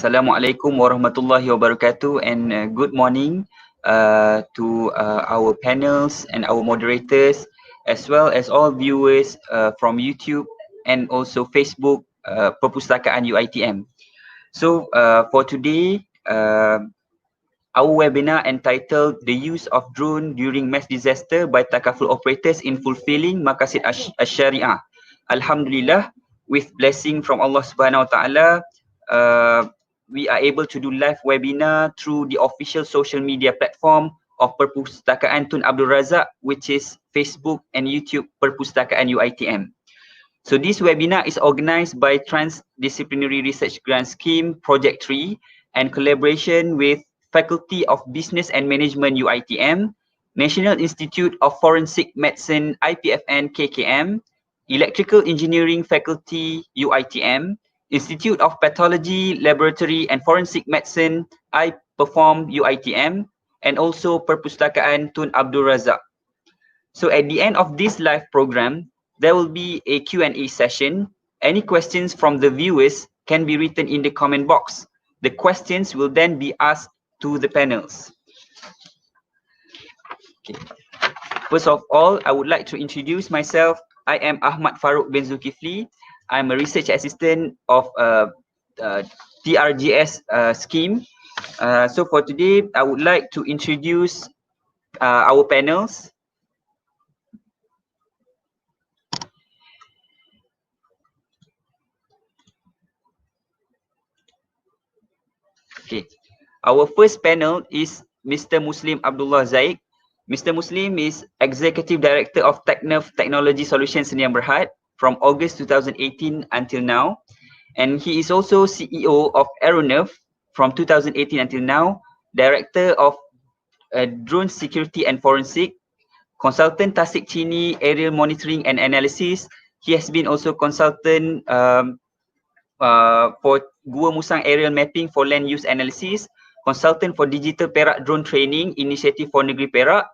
Assalamualaikum warahmatullahi wabarakatuh, and good morning to our panels and our moderators, as well as all viewers from YouTube and also Facebook, Perpustakaan UiTM. So for today, our webinar entitled The Use of Drone During Mass Disaster by Takaful Operators in Fulfilling Maqasid As-Shariah. Alhamdulillah, with blessing from Allah Subhanahu Wa Taala, we are able to do live webinar through the official social media platform of Perpustakaan Tun Abdul Razak, which is Facebook and YouTube Perpustakaan UiTM. So this webinar is organized by Transdisciplinary Research Grant Scheme Project 3 and collaboration with Faculty of Business and Management UiTM, National Institute of Forensic Medicine IPFN KKM, Electrical Engineering Faculty UiTM, Institute of Pathology, Laboratory and Forensic Medicine I-Perform UiTM, and also Perpustakaan Tun Abdul Razak. So at the end of this live program, there will be a Q&A session. Any questions from the viewers can be written in the comment box. The questions will then be asked to the panels. Okay. First of all, I would like to introduce myself. I am Ahmad Farouk bin Zulkifli. I'm a research assistant of TRGS scheme. So for today, I would like to introduce our panels. Okay. Our first panel is Mr. Muslim Abdullah Zaid. Mr. Muslim is Executive Director of Technov Technology Solutions Sdn Bhd from August 2018 until now. And he is also CEO of Aeronerv from 2018 until now, Director of Drone Security and Forensic, Consultant Tasik Chini Aerial Monitoring and Analysis. He has been also consultant for Gua Musang Aerial Mapping for Land Use Analysis, Consultant for Digital Perak Drone Training Initiative for Negeri Perak,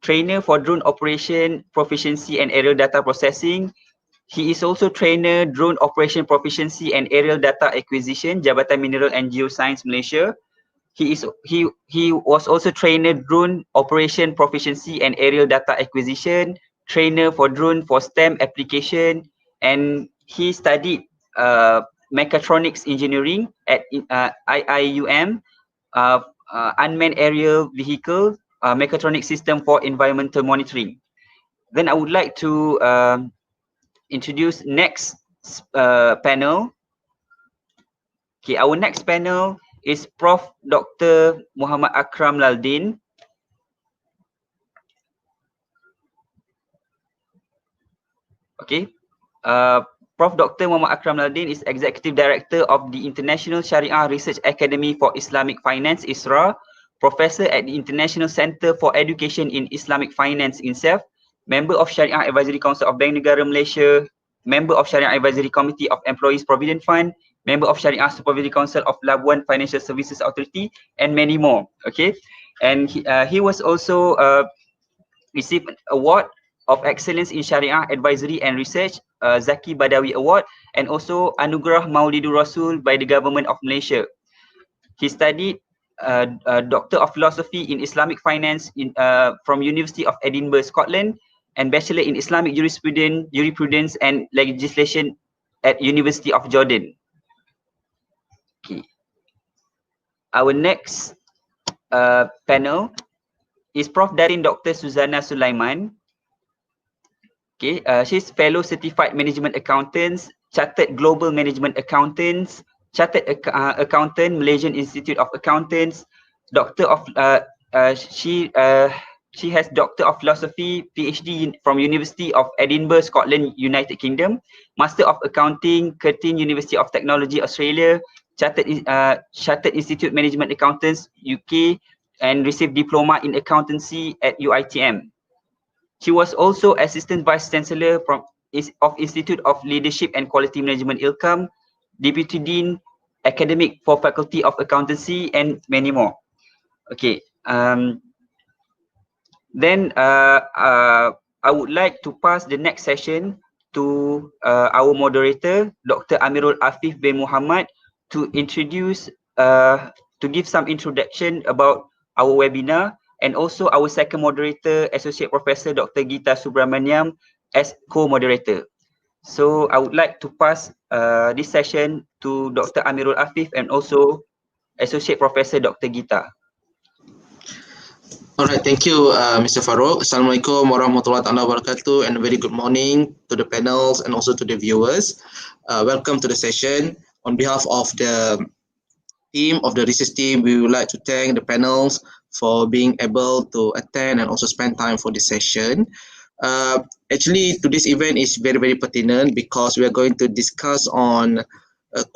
Trainer for Drone Operation Proficiency and Aerial Data Processing. He is also Trainer Drone Operation Proficiency and Aerial Data Acquisition, Jabatan Mineral and Geoscience Malaysia. He was also Trainer Drone Operation Proficiency and Aerial Data Acquisition, Trainer for Drone for STEM Application, and he studied Mechatronics Engineering at IIUM, Unmanned Aerial Vehicle, Mechatronic System for Environmental Monitoring. Then I would like to introduce next panel. Okay, our next panel is Prof. Dr. Mohamad Akram Ladin. Okay, Prof. Dr. Mohamad Akram Ladin is Executive Director of the International Shariah Research Academy for Islamic Finance, ISRA, Professor at the International Center for Education in Islamic Finance, INSEF, Member of Shariah Advisory Council of Bank Negara Malaysia, Member of Shariah Advisory Committee of Employees Provident Fund, Member of Shariah Supervisory Council of Labuan Financial Services Authority, and many more. Okay, and he was also received an award of Excellence in Shariah Advisory and Research, Zaki Badawi Award, and also Anugerah Maulidur Rasul by the Government of Malaysia. He studied Doctor of Philosophy in Islamic Finance from University of Edinburgh, Scotland, and Bachelor in Islamic Jurisprudence and Legislation at University of Jordan. Okay. Our next panel is Prof. Datin Dr. Suzana Sulaiman. Okay, she's Fellow Certified Management Accountants, Chartered Global Management Accountants, Chartered Accountant, Malaysian Institute of Accountants, Doctor of she has Doctor of Philosophy, PhD from University of Edinburgh, Scotland, United Kingdom, Master of Accounting, Curtin University of Technology, Australia, Chartered Institute Management Accountants, UK, and received Diploma in Accountancy at UiTM. She was also Assistant Vice Chancellor of Institute of Leadership and Quality Management, ILCAM, Deputy Dean, Academic for Faculty of Accountancy, and many more. Okay. Then I would like to pass the next session to our moderator, Dr. Amirul Afif bin Mohamad, to introduce to give some introduction about our webinar, and also our second moderator, Associate Professor Dr. Gita Subramaniam, as co-moderator. So I would like to pass this session to Dr. Amirul Afif and also Associate Professor Dr. Gita. All right, thank you, Mr. Farouk. Assalamualaikum warahmatullahi wabarakatuh, and a very good morning to the panels and also to the viewers. Welcome to the session. On behalf of the team of the research team, we would like to thank the panels for being able to attend and also spend time for this session. Actually, today's event is very, very pertinent because we are going to discuss on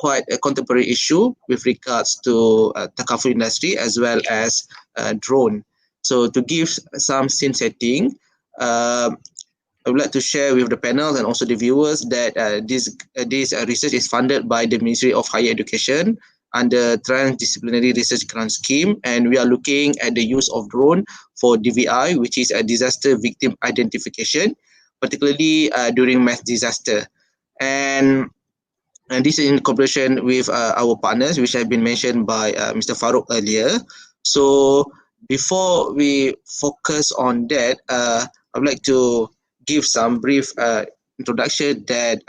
quite a contemporary issue with regards to Takaful industry as well as drone. So to give some scene setting, I would like to share with the panel and also the viewers that this research is funded by the Ministry of Higher Education under Transdisciplinary Research Grant Scheme, and we are looking at the use of drone for DVI, which is a disaster victim identification, particularly during mass disaster. And this is in cooperation with our partners, which have been mentioned by Mr. Farouk earlier. So before we focus on that, I would like to give some brief introduction that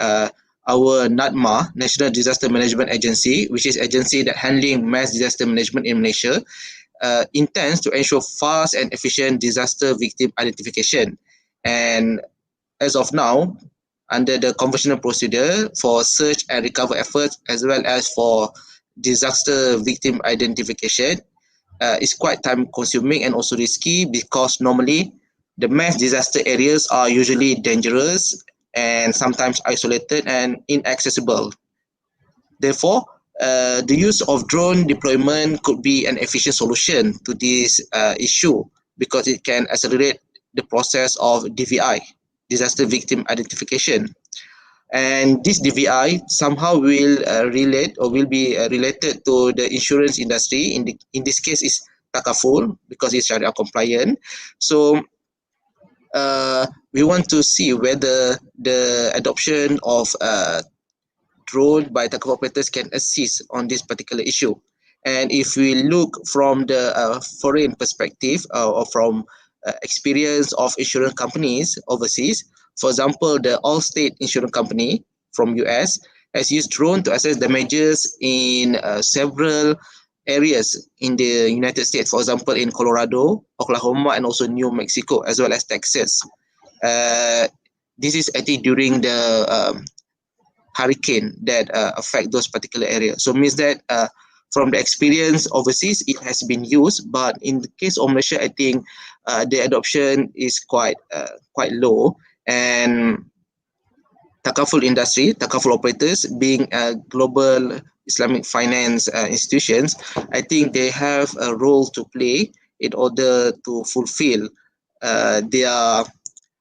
our NADMA, National Disaster Management Agency, which is agency that handling mass disaster management in Malaysia, intends to ensure fast and efficient disaster victim identification. And as of now, under the conventional procedure for search and recovery efforts as well as for disaster victim identification, is quite time consuming and also risky because normally the mass disaster areas are usually dangerous and sometimes isolated and inaccessible. Therefore, the use of drone deployment could be an efficient solution to this issue because it can accelerate the process of DVI, disaster victim identification. And this DVI somehow will relate or will be related to the insurance industry. In this case, is Takaful because it's Sharia compliant. So we want to see whether the adoption of drone by Takaful operators can assist on this particular issue. And if we look from the foreign perspective or from experience of insurance companies overseas, for example, the Allstate Insurance Company from US has used drone to assess damages in several areas in the United States, for example, in Colorado, Oklahoma, and also New Mexico, as well as Texas. This is actually during the hurricane that affect those particular areas. So means that from the experience overseas, it has been used, but in the case of Malaysia, I think the adoption is quite low. And Takaful industry, Takaful operators, being global Islamic finance institutions, I think they have a role to play in order to fulfill their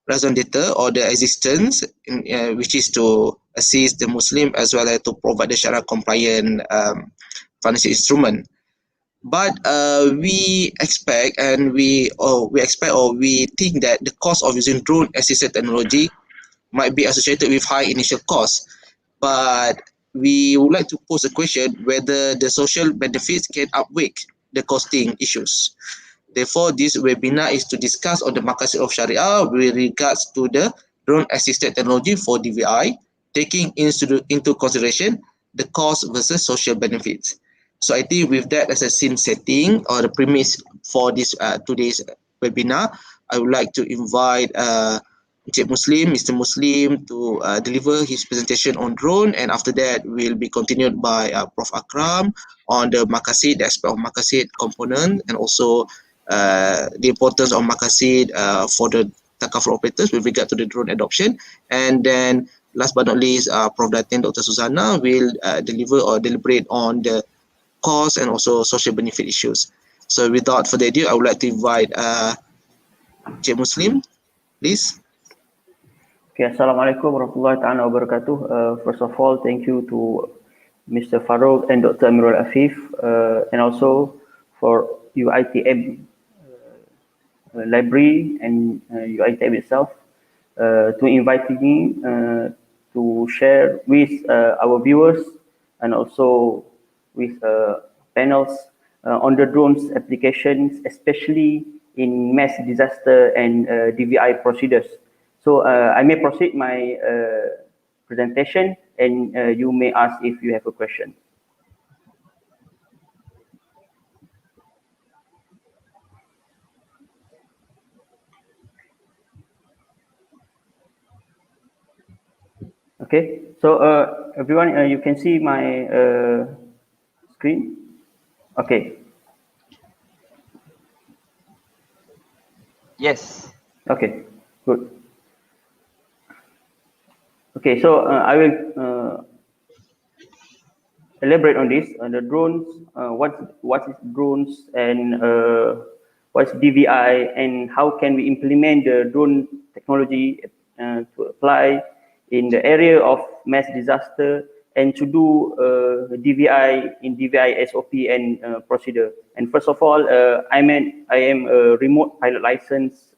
raison d'etre or their existence, which is to assist the Muslim as well as to provide the Sharia compliant financial instrument. But we expect we think that the cost of using drone assisted technology might be associated with high initial costs. But we would like to pose a question whether the social benefits can outweigh the costing issues. Therefore, this webinar is to discuss on the Maqasid of Shariah with regards to the drone assisted technology for DVI, taking into consideration the cost versus social benefits. So I think with that as a scene setting or the premise for this today's webinar, I would like to invite Mr. Muslim to deliver his presentation on drone, and after that will be continued by Prof. Akram on the Maqasid, the aspect of Maqasid component, and also the importance of Maqasid for the Takaful operators with regard to the drone adoption. And then last but not least, Prof. Datin, Dr. Suzana will deliver or deliberate on the cost and also social benefit issues. So without further ado, I would like to invite Muslim, please. Okay, Assalamualaikum warahmatullahi wabarakatuh. First of all, thank you to Mr. Farouk and Dr. Amirul Afif, and also for UiTM library and UiTM itself to inviting me to share with our viewers and also with panels on the drones applications, especially in mass disaster and DVI procedures. So I may proceed my presentation, and you may ask if you have a question. Okay, so everyone, you can see my screen. Okay. Yes. Okay, good. Okay, so I will elaborate on this. The drones, what is drones, and what's DVI, and how can we implement the drone technology to apply in the area of mass disaster, and to do DVI in DVI SOP and procedure. And first of all, I am a remote pilot license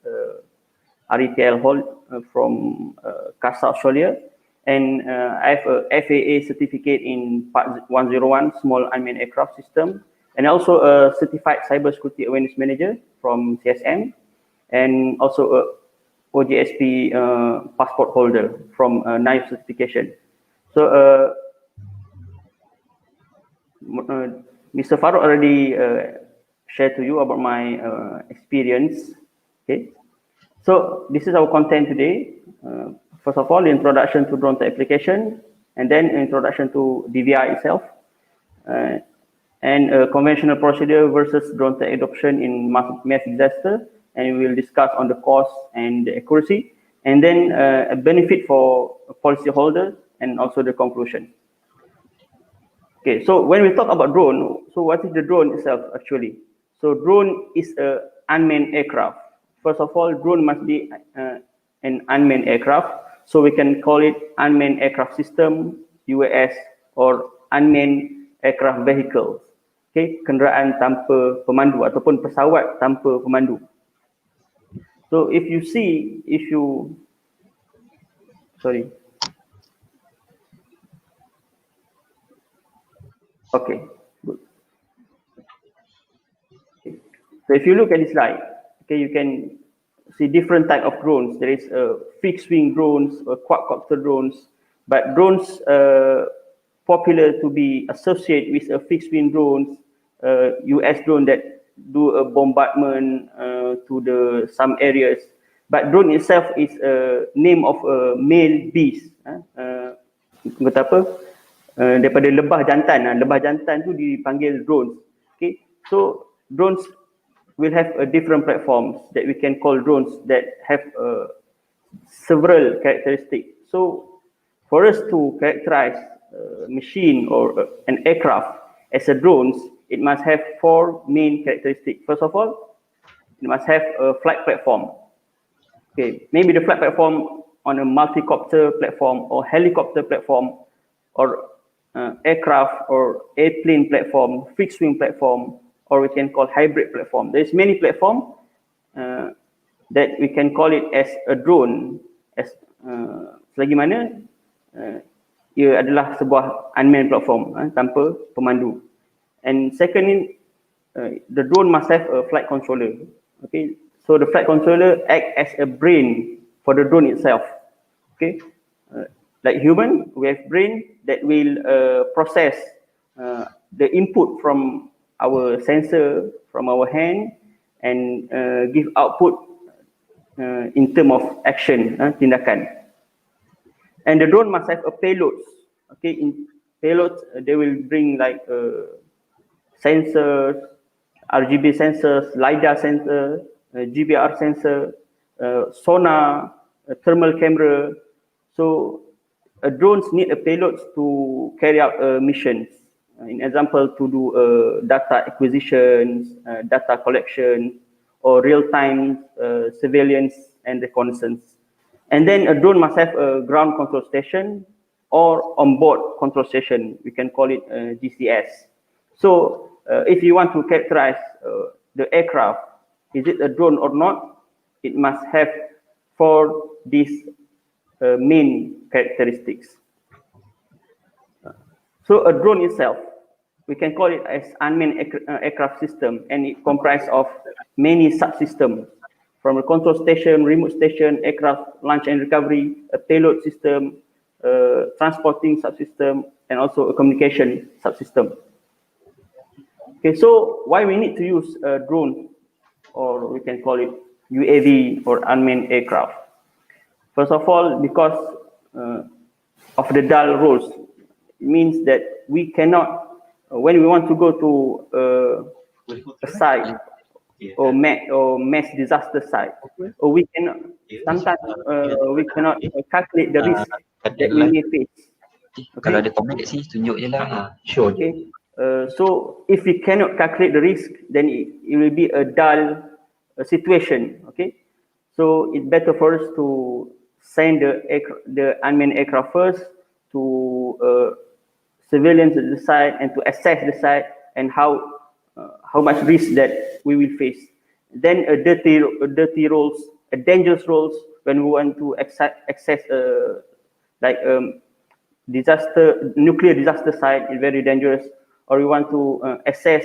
RETL hold from CASA, Australia, and I have a FAA certificate in Part 101, Small Unmanned Aircraft System, and also a Certified Cybersecurity Awareness Manager from CSM, and also a OJSP passport holder from NIFE certification. So Mr. Farouk already shared to you about my experience. Okay. So this is our content today. First of all, introduction to drone application, and then introduction to DVI itself, and conventional procedure versus drone adoption in mass disaster, and we will discuss on the cost and the accuracy, and then a benefit for policyholder, and also the conclusion. Okay, so when we talk about drone, so what is the drone itself actually? So drone is a unmanned aircraft. First of all, drone must be an unmanned aircraft. So we can call it unmanned aircraft system, UAS, or unmanned aircraft vehicles. Okay, kenderaan tanpa pemandu ataupun pesawat tanpa pemandu. So if you see, sorry. Okay, good. So if you look at this slide, okay, you can see different type of drones. There is fixed wing drones, quadcopter drones, but drones popular to be associated with a fixed wing drones, US drone that do a bombardment to some areas. But drone itself is a name of a male beast. Kata apa? Daripada lebah jantan. Lebah jantan tu dipanggil drones. Okay, so drones will have a different platforms that we can call drones that have several characteristics. So for us to characterize a machine or an aircraft as a drones, it must have four main characteristics. First of all, it must have a flight platform. Okay, maybe the flight platform on a multi-copter platform or helicopter platform, or aircraft or airplane platform, fixed wing platform, or we can call hybrid platform. There's many platform that we can call it as a drone, as selagi mana ia adalah sebuah unmanned platform tanpa pemandu. And secondly, the drone must have a flight controller. Okay, so the flight controller act as a brain for the drone itself. Okay, like human, we have brain that will process the input from our sensor, from our hand, and give output in terms of action, tindakan. And the drone must have a payload. Okay, in payloads, they will bring like sensors, RGB sensors, LiDAR sensor, GBR sensor, sonar, thermal camera. So drones need a payload to carry out missions. In example, to do data acquisitions, data collection, or real-time surveillance and reconnaissance. And then a drone must have a ground control station or onboard control station. We can call it GCS. So if you want to characterize the aircraft, is it a drone or not? It must have four these main characteristics. So a drone itself, we can call it as unmanned aircraft system, and it comprises of many subsystems, from a control station, remote station, aircraft launch and recovery, a payload system, transporting subsystem, and also a communication subsystem. Okay, so why we need to use a drone, or we can call it UAV or unmanned aircraft? First of all, because of the dual roles. It means that we cannot, when we want to go to a site or mass disaster site, or we cannot, sometimes we cannot calculate the risk that we may face. Kalau ada komen kat sini, tunjuk je lah. Sure. Okay. So if we cannot calculate the risk, then it will be a dull situation. Okay. So it's better for us to send the unmanned aircraft first to surveillance the site and to assess the site and how much risk that we will face. Then a dirty roles, a dangerous roles when we want to access like nuclear disaster site is very dangerous, or we want to assess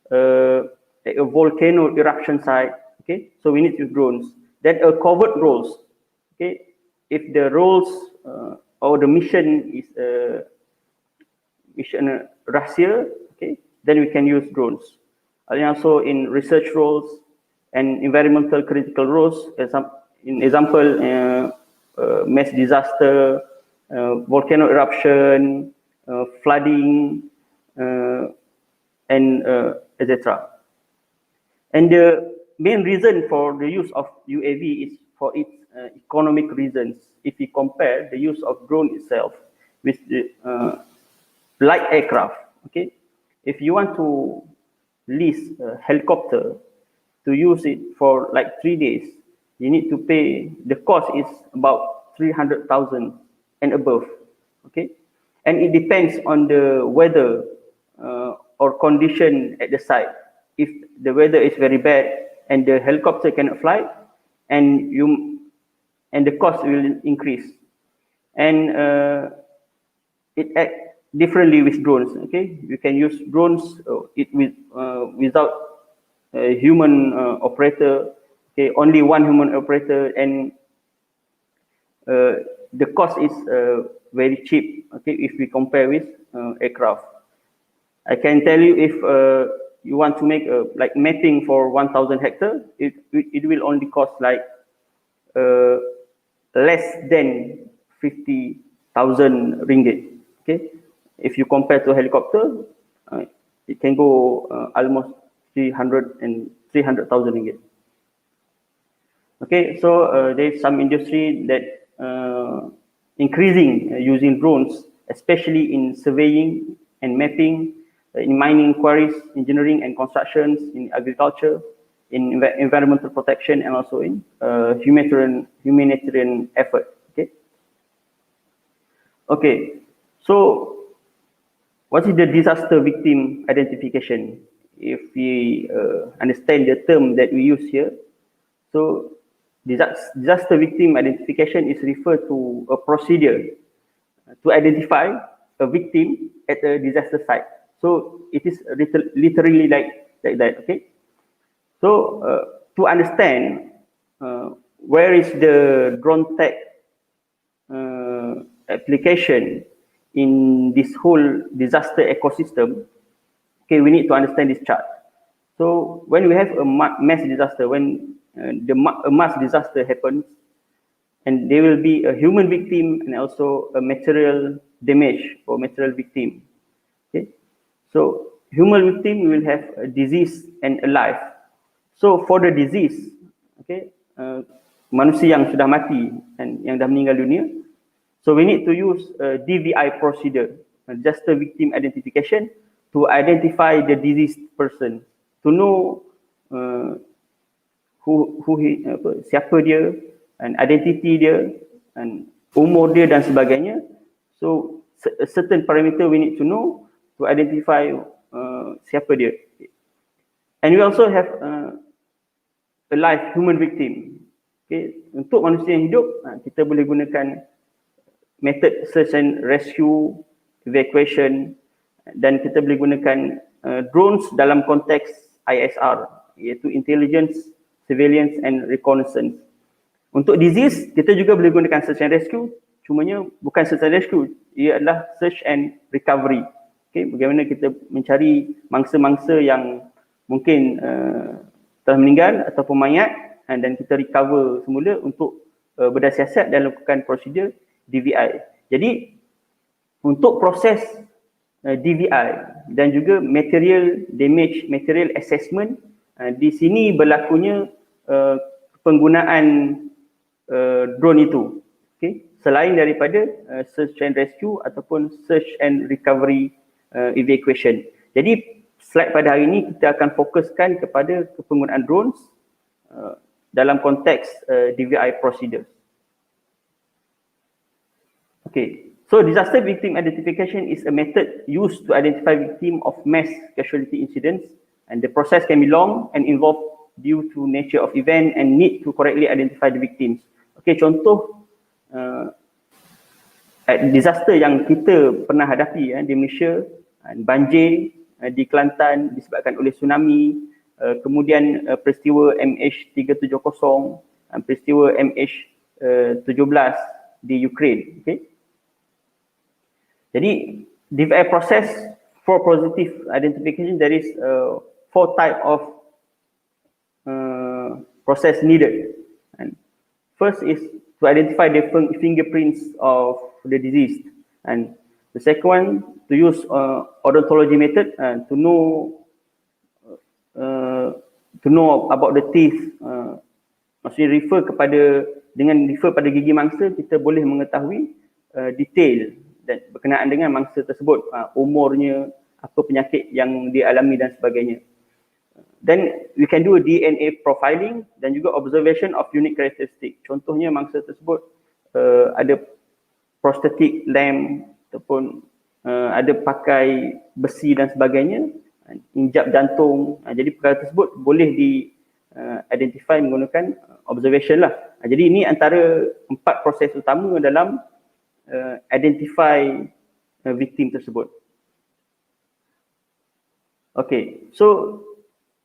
like a volcano eruption site. Okay, so we need to use drones. Then a covert roles. Okay, if the roles or the mission is mission rahasia, okay, then we can use drones. And also in research roles and environmental critical roles, in example, mass disaster, volcano eruption, flooding, and etc. And the main reason for the use of UAV is for its economic reasons. If we compare the use of drone itself with the light aircraft, okay, if you want to lease a helicopter to use it for like 3 days, you need to pay, the cost is about 300,000 and above, okay, and it depends on the weather or condition at the site. If the weather is very bad and the helicopter cannot fly, and the cost will increase, and it acts differently with drones. Okay, you can use drones without a human operator. Okay, only one human operator, and the cost is very cheap. Okay, if we compare with aircraft, I can tell you if you want to make like mapping for 1,000 hectares, it will only cost like less than 50,000 ringgit. Okay, if you compare to a helicopter, it can go almost 300,000 ringgit. Okay, so there's some industry that increasing using drones, especially in surveying and mapping, in mining quarries, engineering and constructions, in agriculture, in environmental protection, and also in humanitarian effort. Okay. Okay. So, what is the disaster victim identification? If we understand the term that we use here, so disaster victim identification is referred to a procedure to identify a victim at a disaster site. So it is literally like that. Okay. So to understand where is the drone tech application in this whole disaster ecosystem, okay, we need to understand this chart. So when we have a mass disaster, when a mass disaster happens, and there will be a human victim and also a material damage or material victim. Okay, so human victim, we will have a disease and a life. So for the disease, okay, manusia yang sudah mati and yang dah meninggal dunia, so we need to use a DVI procedure, disaster victim identification, to identify the diseased person, to know siapa dia, and identity dia, and umur dia dan sebagainya. So a certain parameter we need to know to identify siapa dia. And we also have a live human victim. Okay, untuk manusia yang hidup, kita boleh gunakan method search and rescue, evacuation, dan kita boleh gunakan drones dalam konteks ISR, iaitu Intelligence, Surveillance and Reconnaissance. Untuk disease, kita juga boleh gunakan search and rescue, cumanya bukan search and rescue, ia adalah search and recovery. Okay, bagaimana kita mencari mangsa-mangsa yang mungkin telah meninggal ataupun mayat, dan kita recover semula untuk berdasar dan lakukan prosedur DVI. Jadi untuk proses DVI dan juga material damage, material assessment, di sini berlakunya penggunaan drone itu. Okay? Selain daripada search and rescue ataupun search and recovery evacuation. Jadi slide pada hari ini kita akan fokuskan kepada penggunaan drones dalam konteks DVI procedure. Okay. So disaster victim identification is a method used to identify victim of mass casualty incidents, and the process can be long and involved due to nature of event and need to correctly identify the victims. Okay, contoh disaster yang kita pernah hadapi di Malaysia, banjir di Kelantan disebabkan oleh tsunami, kemudian peristiwa MH370, peristiwa MH17 di Ukraine. Okay. Jadi DVI process for positive identification, there is 4 type of process needed. And first is to identify the fingerprints of the deceased, and the second one to use odontology method to know about the teeth. Maksudnya refer pada gigi mangsa, kita boleh mengetahui detail dan berkenaan dengan mangsa tersebut, umurnya, apa penyakit yang dia alami dan sebagainya. Then we can do DNA profiling dan juga observation of unique characteristic. Contohnya mangsa tersebut ada prosthetic limb ataupun ada pakai besi dan sebagainya, injap jantung. Jadi perkara tersebut boleh identify menggunakan observation lah. Jadi ini antara 4 proses utama dalam identify victim tersebut. Okay, so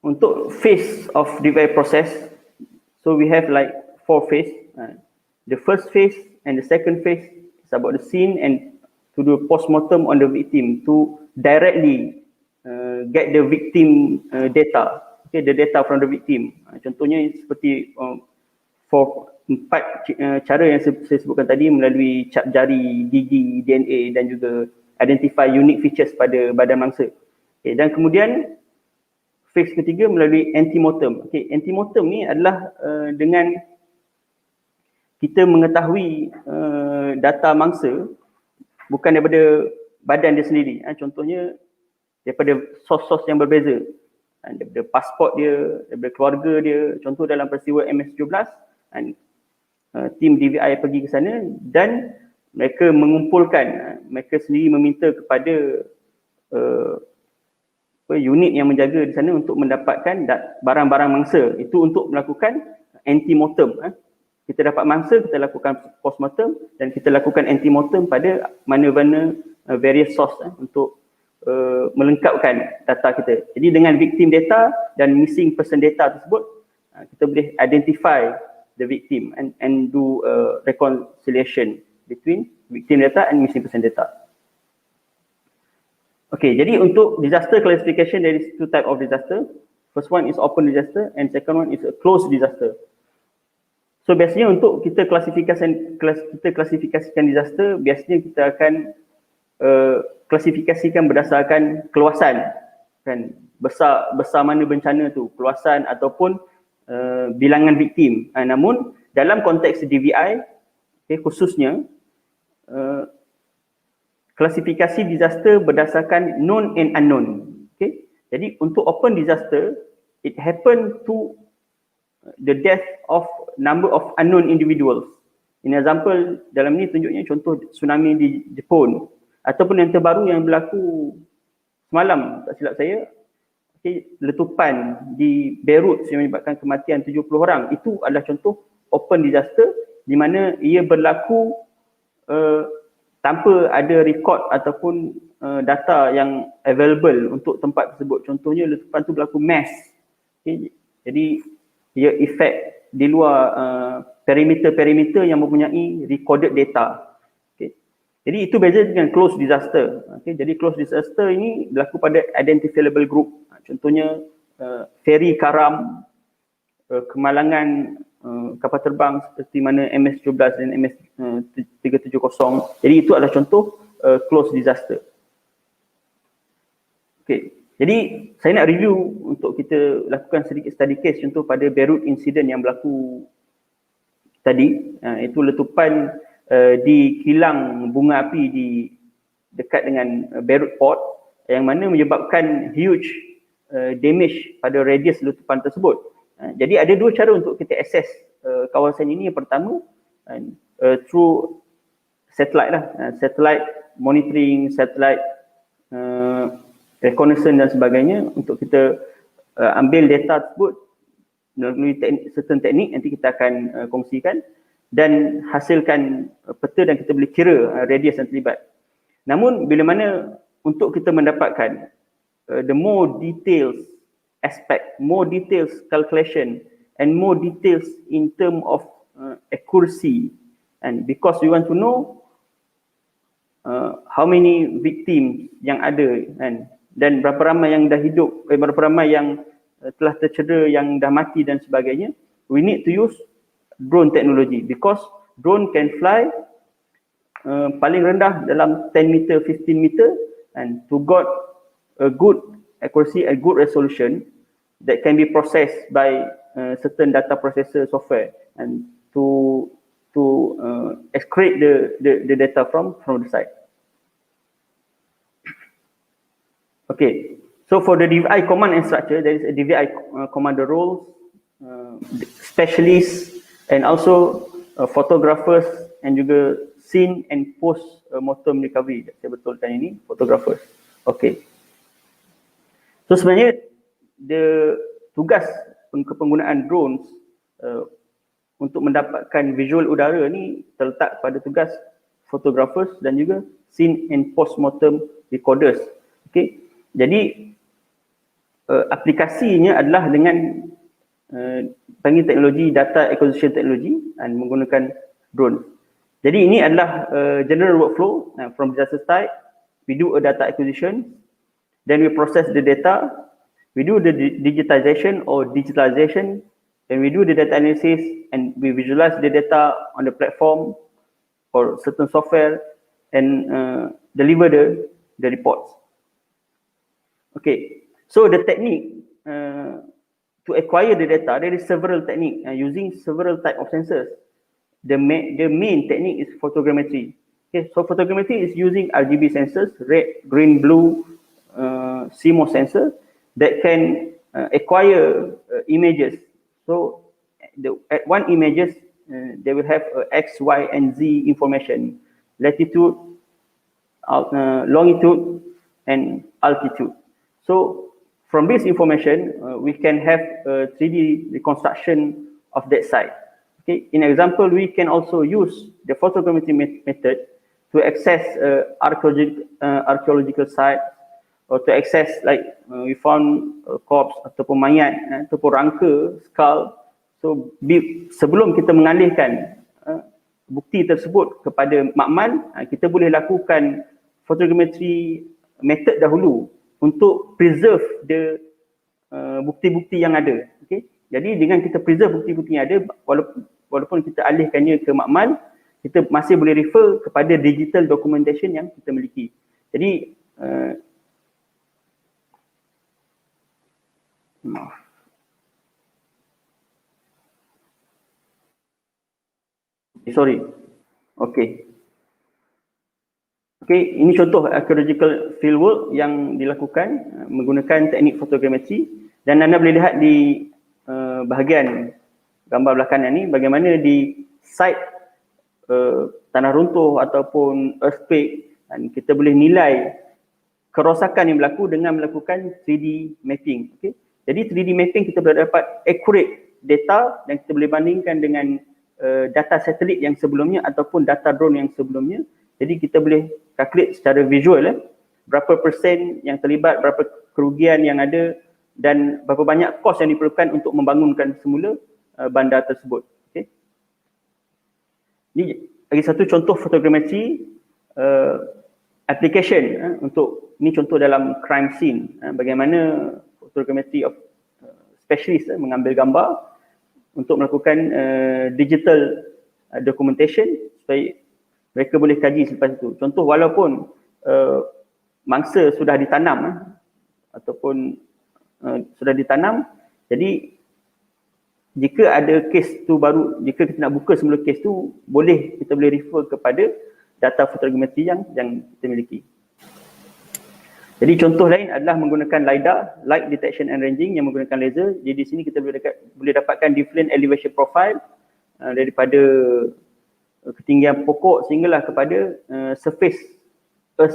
untuk phase of DVI process, so we have like 4 phase. The first phase and the second phase is about the scene and to do postmortem on the victim to directly get the victim data. Okay, the data from the victim. Contohnya seperti for 4 cara yang saya sebutkan tadi, melalui cap jari, gigi, DNA dan juga identify unique features pada badan mangsa. Okay, dan kemudian phase ketiga melalui antemortem. Okay, antemortem ni adalah dengan kita mengetahui data mangsa bukan daripada badan dia sendiri. Contohnya daripada sos-sos yang berbeza. Daripada pasport dia, daripada keluarga dia. Contoh dalam peristiwa MS17, tim DVI pergi ke sana dan mereka mengumpulkan, mereka sendiri meminta kepada unit yang menjaga di sana untuk mendapatkan barang-barang mangsa. Itu untuk melakukan antemortem. Kita dapat mangsa, kita lakukan postmortem dan kita lakukan antemortem pada mana-mana various source untuk melengkapkan data kita. Jadi dengan victim data dan missing person data tersebut, kita boleh identify the victim and do reconciliation between victim data and missing person data. Okay, jadi untuk disaster classification, there is 2 type of disaster. First one is open disaster and second one is a closed disaster. So biasanya untuk kita klasifikasikan disaster, biasanya kita akan klasifikasikan berdasarkan keluasan, kan, besar mana bencana tu, keluasan ataupun bilangan victim. Namun dalam konteks DVI, okay, khususnya klasifikasi disaster berdasarkan known and unknown. Okay? Jadi untuk open disaster, it happen to the death of number of unknown individuals. In example, dalam ni tunjuknya contoh tsunami di Jepun ataupun yang terbaru yang berlaku semalam, tak silap saya, okay, letupan di Beirut yang menyebabkan kematian 70 orang. Itu adalah contoh open disaster di mana ia berlaku tanpa ada record ataupun data yang available untuk tempat tersebut. Contohnya letupan tu berlaku mass. Okay. Jadi ia efek di luar perimeter-perimeter yang mempunyai recorded data. Okay. Jadi itu beza dengan close disaster. Okay. Jadi close disaster ini berlaku pada identifiable group. Contohnya ferry karam, kemalangan kapal terbang seperti mana MS-17 dan MS-370. Jadi itu adalah contoh close disaster. Okay. Jadi saya nak review untuk kita lakukan sedikit study case contoh pada Beirut incident yang berlaku tadi. Itu letupan di kilang bunga api di dekat dengan Beirut port yang mana menyebabkan huge damage pada radius letupan tersebut. Jadi ada dua cara untuk kita assess kawasan ini. Yang pertama through satellite lah, satellite monitoring, satellite reconnaissance dan sebagainya untuk kita ambil data tersebut melalui certain teknik nanti kita akan kongsikan dan hasilkan peta dan kita boleh kira radius yang terlibat. Namun bila mana untuk kita mendapatkan the more details aspect, more details calculation and more details in term of accuracy, and because we want to know how many victims yang ada dan berapa ramai yang dah hidup, berapa ramai yang telah tercedera, yang dah mati dan sebagainya, we need to use drone technology because drone can fly paling rendah dalam 10 meter, 15 meter and to got a good accuracy, a good resolution that can be processed by certain data processor software and to extract the data from the site. Okay, so for the DVI command and structure, there is a DVI commander role, specialists and also photographers and juga scene and post mortem recovery. Saya betulkan ini, photographers. Okay. So sebenarnya tugas penggunaan drones untuk mendapatkan visual udara ni terletak pada tugas photographers dan juga scene and post mortem recorders. Okay. Jadi aplikasinya adalah dengan panggil teknologi data acquisition technology dan menggunakan drone. Jadi ini adalah general workflow from disaster site. We do a data acquisition, then we process the data, we do the digitization or digitalization, then we do the data analysis and we visualize the data on the platform or certain software and deliver the reports. Okay, so the technique to acquire the data, there is several techniques using several type of sensors. The main technique is photogrammetry. Okay, so photogrammetry is using RGB sensors, red, green, blue, CMOS sensor that can acquire images. So at one images, they will have X, Y, and Z information, latitude, longitude, and altitude. So from this information, we can have a 3D reconstruction of that site. Okay, in example, we can also use the photogrammetry method to access archaeological sites or to access like we found a corpse ataupun mayat ataupun rangka, skull. So sebelum kita mengalihkan bukti tersebut kepada makmal, kita boleh lakukan photogrammetry method dahulu untuk preserve the bukti-bukti yang ada. Okay? Jadi dengan kita preserve bukti-bukti yang ada, walaupun kita alihkannya ke makmal, kita masih boleh refer kepada digital documentation yang kita miliki. Jadi sorry. Okay. Okay, ini contoh archaeological fieldwork yang dilakukan menggunakan teknik photogrammetry dan anda boleh lihat di bahagian gambar belakangan ni bagaimana di site tanah runtuh ataupun earthquake dan kita boleh nilai kerosakan yang berlaku dengan melakukan 3D mapping. Okay? Jadi 3D mapping kita boleh dapat accurate data dan kita boleh bandingkan dengan data satelit yang sebelumnya ataupun data drone yang sebelumnya Jadi kita boleh calculate secara visual berapa persen yang terlibat, berapa kerugian yang ada dan berapa banyak kos yang diperlukan untuk membangunkan semula bandar tersebut. Okay. Ini lagi satu contoh fotogrametri application untuk ini contoh dalam crime scene, bagaimana fotogrametri of specialist mengambil gambar untuk melakukan digital documentation supaya mereka boleh kaji selepas itu. Contoh, walaupun mangsa sudah ditanam ataupun sudah ditanam, jadi jika ada kes tu baru, jika kita nak buka semula kes tu, kita boleh refer kepada data fotogrametri yang kita miliki. Jadi contoh lain adalah menggunakan LiDAR, Light Detection and Ranging, yang menggunakan laser. Jadi di sini kita boleh dapatkan different elevation profile daripada ketinggian pokok sehinggalah kepada Earth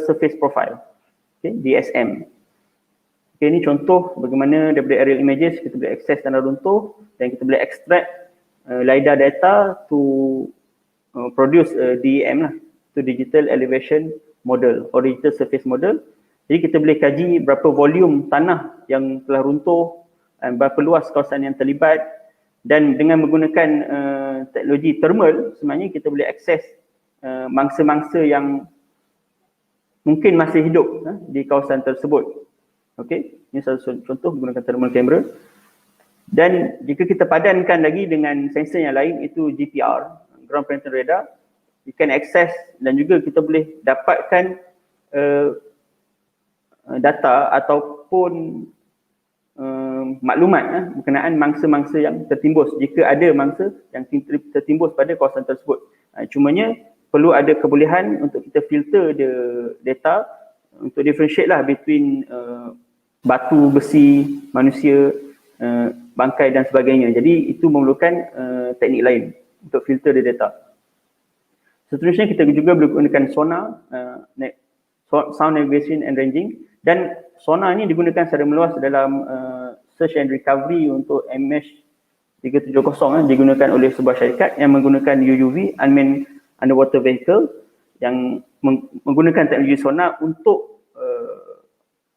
Surface Profile, okay, DSM. Okay, ini contoh bagaimana daripada aerial images kita boleh akses tanah runtuh dan kita boleh extract LiDAR data to produce DEM lah, to Digital Elevation Model or Digital Surface Model. Jadi kita boleh kaji berapa volume tanah yang telah runtuh, berapa luas kawasan yang terlibat, dan dengan menggunakan teknologi thermal sebenarnya kita boleh akses mangsa-mangsa yang mungkin masih hidup di kawasan tersebut. Okey, ini salah satu contoh menggunakan thermal camera. Dan jika kita padankan lagi dengan sensor yang lain, itu GPR, Ground Penetrating Radar, you can access dan juga kita boleh dapatkan data ataupun maklumat berkenaan mangsa-mangsa yang tertimbus, jika ada mangsa yang tertimbus pada kawasan tersebut. Cumanya perlu ada kebolehan untuk kita filter the data untuk differentiate lah between batu, besi, manusia, bangkai dan sebagainya. Jadi itu memerlukan teknik lain untuk filter the data. Seterusnya kita juga boleh gunakan sonar, sound navigation and ranging, dan sonar ini digunakan secara meluas dalam search and recovery untuk MH370 digunakan oleh sebuah syarikat yang menggunakan UUV, Unmanned Underwater Vehicle, yang menggunakan teknologi sonar untuk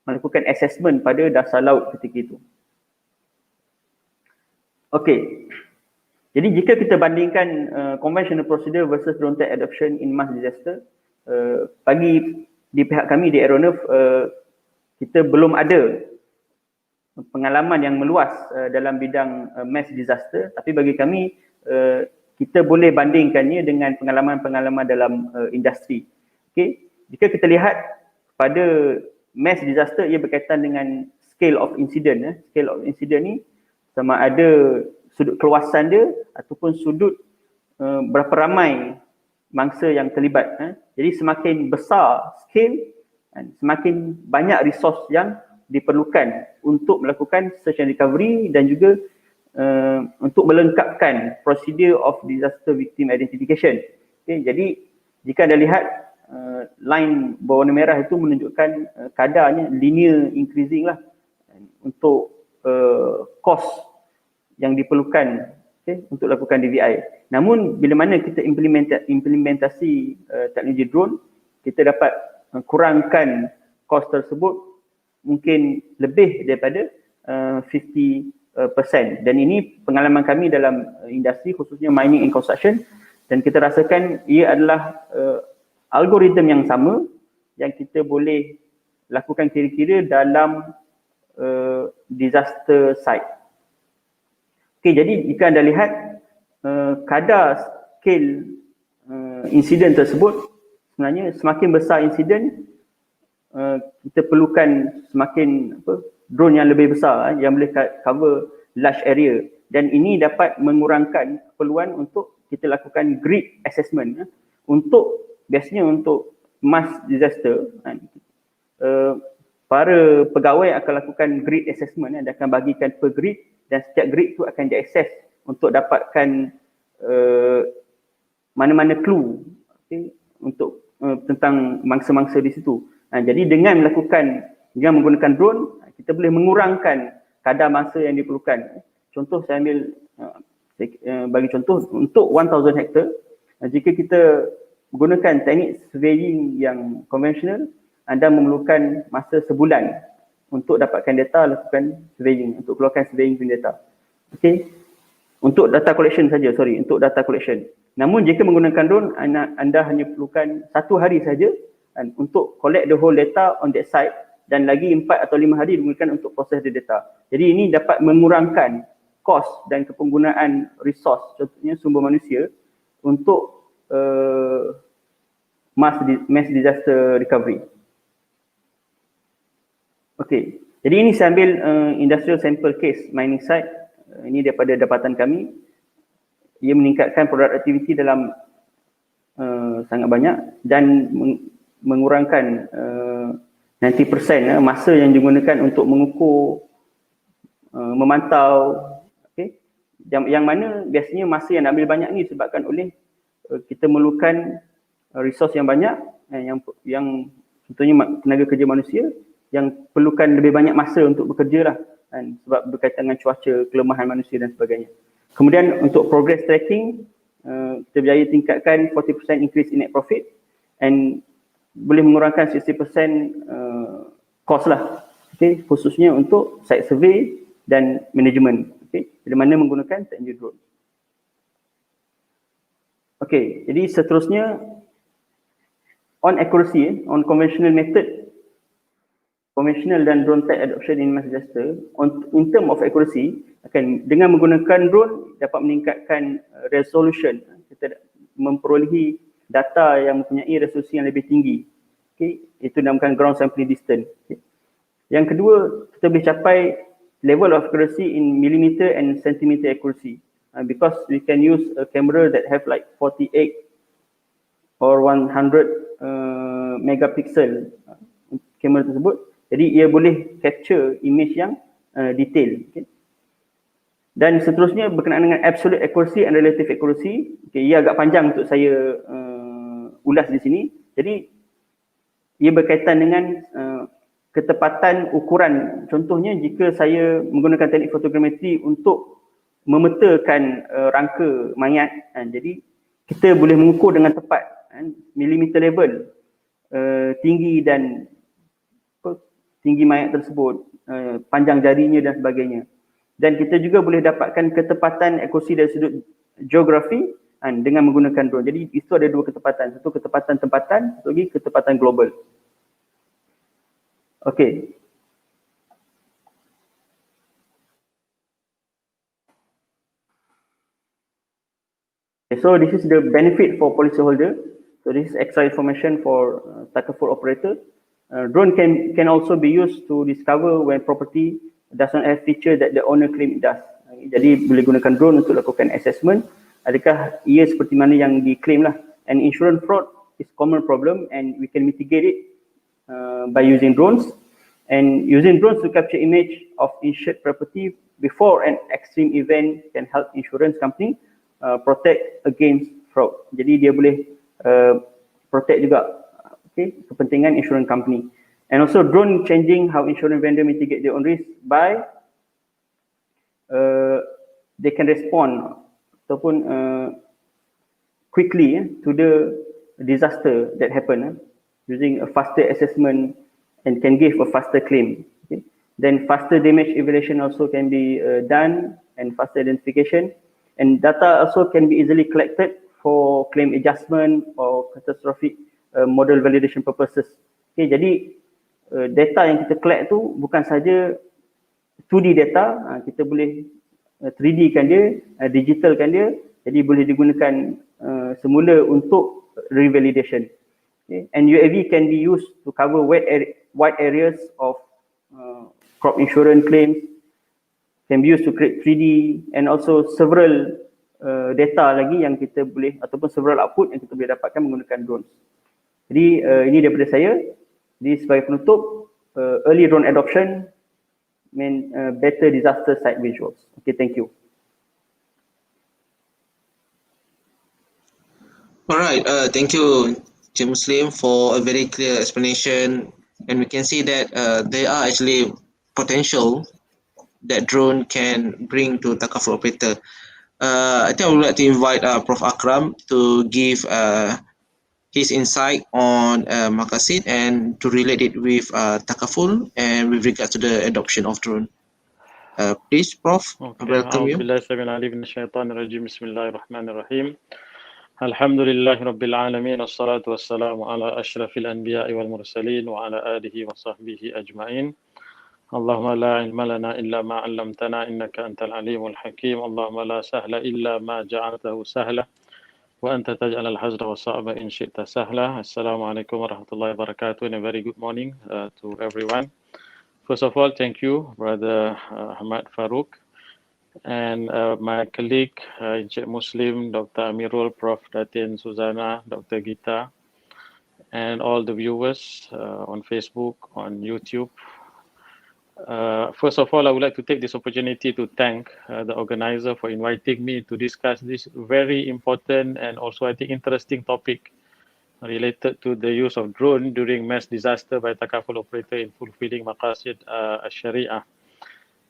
melakukan assessment pada dasar laut ketika itu. Okey. Jadi jika kita bandingkan conventional procedure versus drone-tech adoption in mass disaster, bagi di pihak kami di Aeronaf, kita belum ada pengalaman yang meluas dalam bidang mass disaster, tapi bagi kami kita boleh bandingkannya dengan pengalaman-pengalaman dalam industri. Okey, jika kita lihat pada mass disaster, ia berkaitan dengan scale of incident. Scale of incident ni sama ada sudut keluasan dia ataupun sudut berapa ramai mangsa yang terlibat. Jadi semakin besar scale, semakin banyak resource yang diperlukan untuk melakukan search and recovery dan juga untuk melengkapkan prosedur of disaster victim identification. Okay, jadi jika anda lihat line berwarna merah itu menunjukkan kadarnya linear increasing lah untuk cost yang diperlukan, okay, untuk lakukan DVI. Namun bila mana kita implementasi teknologi drone, kita dapat kurangkan kos tersebut mungkin lebih daripada 50%. Dan ini pengalaman kami dalam industri, khususnya mining and construction, dan kita rasakan ia adalah algoritma yang sama yang kita boleh lakukan kira-kira dalam disaster site. Okay, jadi jika anda lihat kadar scale insiden tersebut, sebenarnya semakin besar insiden, kita perlukan semakin drone yang lebih besar yang boleh cover large area, dan ini dapat mengurangkan keperluan untuk kita lakukan grid assessment. Biasanya untuk mass disaster, para pegawai akan lakukan grid assessment dan akan bagikan per grid, dan setiap grid tu akan diakses untuk dapatkan mana-mana clue, okay, untuk tentang mangsa-mangsa di situ. Jadi dengan menggunakan drone, kita boleh mengurangkan kadar mangsa yang diperlukan. Contoh saya ambil bagi contoh untuk 1000 hektar, jika kita menggunakan teknik surveying yang konvensional, anda memerlukan masa sebulan untuk dapatkan data, lakukan surveying, untuk keluarkan surveying punya data. Okey. Untuk data collection saja, untuk data collection. Namun jika menggunakan drone, anda hanya perlukan 1 hari saja untuk collect the whole data on that site, dan lagi 4 atau 5 hari digunakan untuk proses the data. Jadi ini dapat mengurangkan kos dan kepenggunaan resource, contohnya sumber manusia, untuk mass disaster recovery. Okey, jadi ini saya ambil industrial sample case mining site. Ini daripada dapatan kami. Ia meningkatkan produktiviti dalam sangat banyak dan mengurangkan 90% masa yang digunakan untuk mengukur, memantau. Okay. Yang mana biasanya masa yang ambil banyak ni disebabkan oleh kita memerlukan resource yang banyak, yang contohnya tenaga kerja manusia yang perlukan lebih banyak masa untuk bekerja lah, sebab berkaitan dengan cuaca, kelemahan manusia dan sebagainya. Kemudian untuk progress tracking, kita berjaya tingkatkan 40% increase in net profit and boleh mengurangkan 60% cost lah, okay, khususnya untuk site survey dan management, okay, di mana menggunakan teknologi drone. Okay, jadi seterusnya on accuracy, on conventional method, conventional dan drone type adoption in mass disaster. In term of accuracy, dengan menggunakan drone dapat meningkatkan resolution, kita memperolehi data yang mempunyai resolusi yang lebih tinggi. Okay, itu dinamakan ground sampling distance. Okay. Yang kedua, kita boleh capai level of accuracy in millimeter and centimeter accuracy, because we can use a camera that have like 48 or 100 megapixel kamera tersebut. Jadi ia boleh capture image yang detail. Okay. Dan seterusnya berkenaan dengan absolute accuracy and relative accuracy. Okay, ia agak panjang untuk saya ulas di sini. Jadi ia berkaitan dengan ketepatan ukuran. Contohnya jika saya menggunakan teknik fotogrametri untuk memetakan rangka mayat, jadi kita boleh mengukur dengan tepat millimeter level tinggi dan tinggi mayat tersebut, panjang jarinya dan sebagainya. Dan kita juga boleh dapatkan ketepatan akusi dari sudut geografi dengan menggunakan drone. Jadi itu ada dua ketepatan, satu ketepatan tempatan, satu lagi ketepatan global. Okey. Okay, so this is the benefit for policyholder. So this is extra information for Takaful operator. Drone can also be used to discover when property does not have feature that the owner claim it does. Jadi boleh gunakan drone untuk lakukan assessment. Adakah ia seperti mana yang diklaim lah. And insurance fraud is common problem and we can mitigate it by using drones. And using drones to capture image of insured property before an extreme event can help insurance company protect against fraud. Jadi dia boleh protect juga, okay, kepentingan insurance company. And also drone changing how insurance vendor mitigate their own risk by they can respond ataupun quickly to the disaster that happen using a faster assessment and can give a faster claim. Okay. Then faster damage evaluation also can be done and faster identification, and data also can be easily collected for claim adjustment or catastrophic model validation purposes. Okay, jadi data yang kita collect tu bukan saja 2D data, kita boleh 3D kan dia, digital kan dia, jadi boleh digunakan semula untuk revalidation. Okay. And UAV can be used to cover wide areas of crop insurance claims, can be used to create 3D and also several data lagi yang kita boleh, ataupun several output yang kita boleh dapatkan menggunakan drones. Jadi ini daripada saya. Jadi sebagai penutup, early drone adoption mean better disaster site visuals. Okay, thank you. Alright, thank you, Cik Muslim, for a very clear explanation. And we can see that there are actually potential that drone can bring to Takaful operator. I think I would like to invite Prof Akram to give his insight on Maqasid and to relate it with Takaful and with regard to the adoption of drone. Please, Prof, welcome you. Bismillahirrahmanirrahim. Alhamdulillahi Rabbil Alameen. Assalatu wassalamu ala ashrafil anbiya'i wal mursaleen wa ala alihi wa sahbihi ajma'in. Allahumma la ilma lana illa ma 'allamtana innaka antal alimul hakim. Allahumma la sahla illa ma ja'altahu sahla wa anta taj'al al-hazra wa sa'ba in syi'ta sahla. Assalamu alaikum warahmatullahi wabarakatuh and a very good morning to everyone. First of all, thank you, Brother Ahmad Farouk, and my colleague, Encik Muslim, Dr. Amirul, Prof. Datin, Suzana, Dr. Gita, and all the viewers on Facebook, on YouTube. First of all, I would like to take this opportunity to thank the organizer for inviting me to discuss this very important and also, I think, interesting topic related to the use of drone during mass disaster by Takaful operator in fulfilling Maqasid As-Shariah.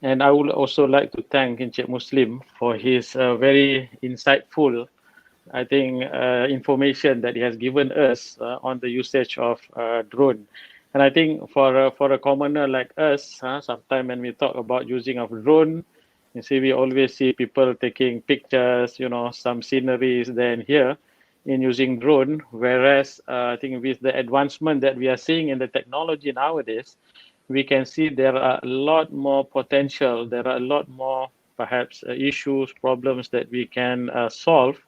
And I would also like to thank Encik Muslim for his very insightful, I think, information that he has given us on the usage of drone. And I think for a commoner like us, sometimes when we talk about using of drone, you see, we always see people taking pictures, you know, some sceneries there and here in using drone. Whereas I think with the advancement that we are seeing in the technology nowadays, we can see there are a lot more potential. There are a lot more perhaps issues, problems that we can solve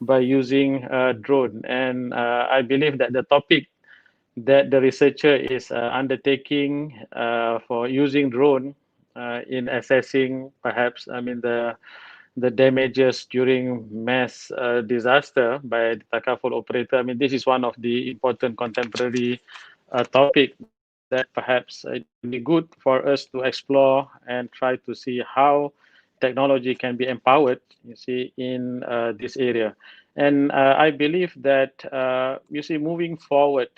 by using drone. And I believe that the topic that the researcher is undertaking for using drone in assessing perhaps, I mean, the damages during mass disaster by the Takaful operator. I mean, this is one of the important contemporary topic that perhaps it would be good for us to explore and try to see how technology can be empowered, you see, in this area. And I believe that, you see, moving forward,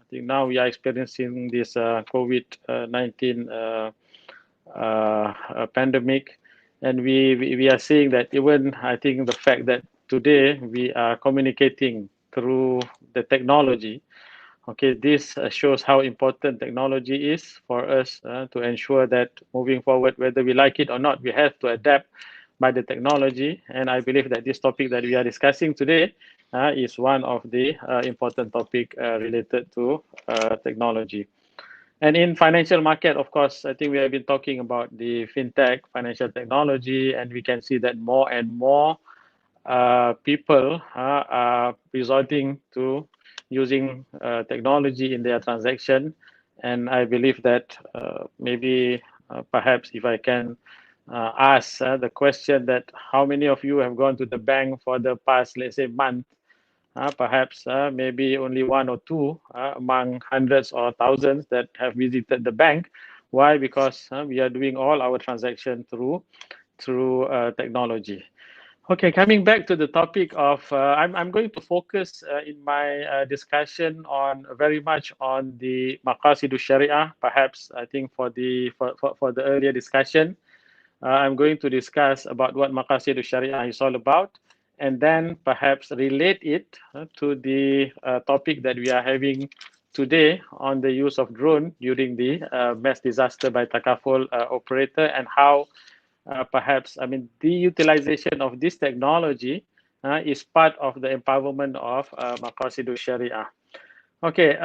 I think now we are experiencing this COVID-19 pandemic, and we are seeing that even, I think, the fact that today we are communicating through the technology. Okay, this shows how important technology is for us to ensure that moving forward, whether we like it or not, we have to adapt by the technology. And I believe that this topic that we are discussing today is one of the important topic related to technology. And in financial market, of course, I think we have been talking about the fintech, financial technology, and we can see that more and more people are resorting to using technology in their transaction. And I believe that maybe perhaps if I can ask the question that how many of you have gone to the bank for the past, let's say, month? Perhaps maybe only one or two among hundreds or thousands that have visited the bank. Why? Because we are doing all our transactions through technology. Okay, coming back to the topic of, I'm going to focus in my discussion on very much on the Maqasid As-Shariah. Perhaps I think for the earlier discussion, I'm going to discuss about what Maqasid As-Shariah is all about, and then perhaps relate it to the topic that we are having today on the use of drone during the mass disaster by Takaful operator, and how perhaps, I mean, the utilization of this technology is part of the empowerment of Maqasid As-Shariah. Okay,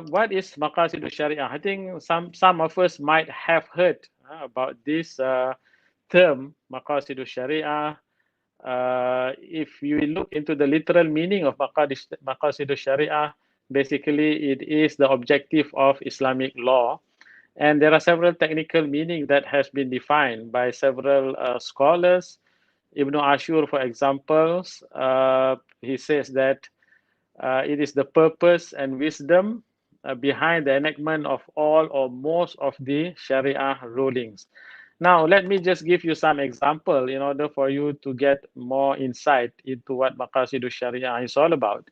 what is Maqasid As-Shariah? I think some of us might have heard about this term, Maqasid As-Shariah. If you look into the literal meaning of Maqasid As-Shariah, basically it is the objective of Islamic law. And there are several technical meanings that has been defined by several scholars. Ibn Ashur, for example, he says that it is the purpose and wisdom behind the enactment of all or most of the Sharia rulings. Now, let me just give you some example in order for you to get more insight into what Maqasid As-Shariah is all about.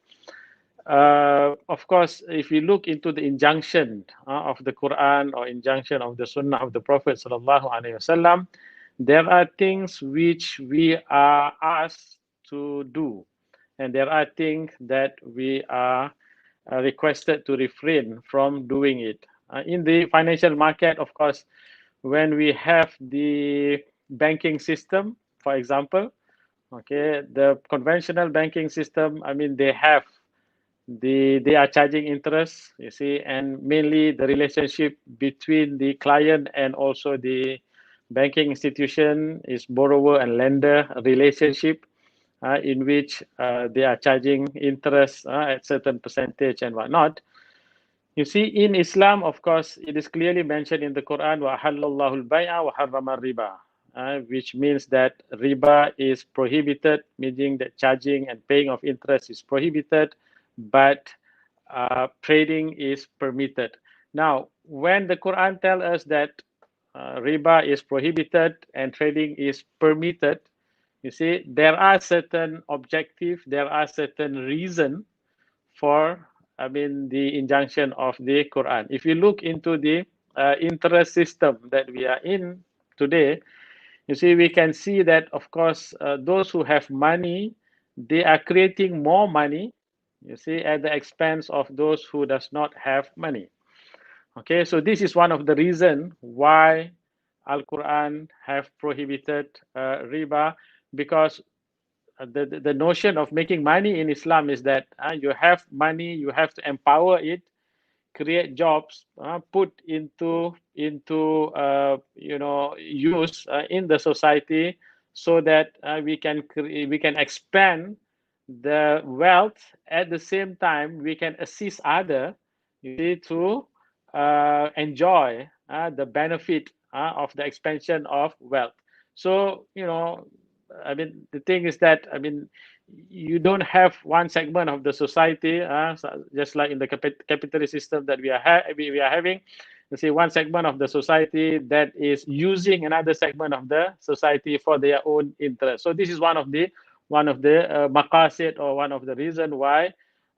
Of course, if you look into the injunction of the Quran or injunction of the Sunnah of the Prophet ﷺ, there are things which we are asked to do, and there are things that we are requested to refrain from doing it. In the financial market, of course, when we have the banking system, for example, okay, the conventional banking system, I mean, they are charging interest, you see, and mainly the relationship between the client and also the banking institution is borrower and lender relationship, in which they are charging interest at certain percentage and whatnot. You see, in Islam, of course, it is clearly mentioned in the Quran, وَأَحَلَّ اللَّهُ الْبَيْعَ وَحَرَّمَ الرِّبَا, which means that riba is prohibited, meaning that charging and paying of interest is prohibited, but trading is permitted. Now, when the Quran tells us that riba is prohibited and trading is permitted, you see, there are certain objectives, there are certain reasons for, I mean, the injunction of the Quran. If you look into the interest system that we are in today, you see, we can see that, of course, those who have money, they are creating more money, you see, at the expense of those who does not have money. Okay, so this is one of the reasons why Al-Quran have prohibited riba, because the notion of making money in Islam is that you have money, you have to empower it, create jobs, put into use in the society, so that we can expand the wealth. At the same time, we can assist other, you see, to enjoy the benefit of the expansion of wealth. So, I mean, the thing is that, I mean, you don't have one segment of the society, just like in the capitalist system that we are having. You see, one segment of the society that is using another segment of the society for their own interest. So this is one of the maqasid, or one of the reason why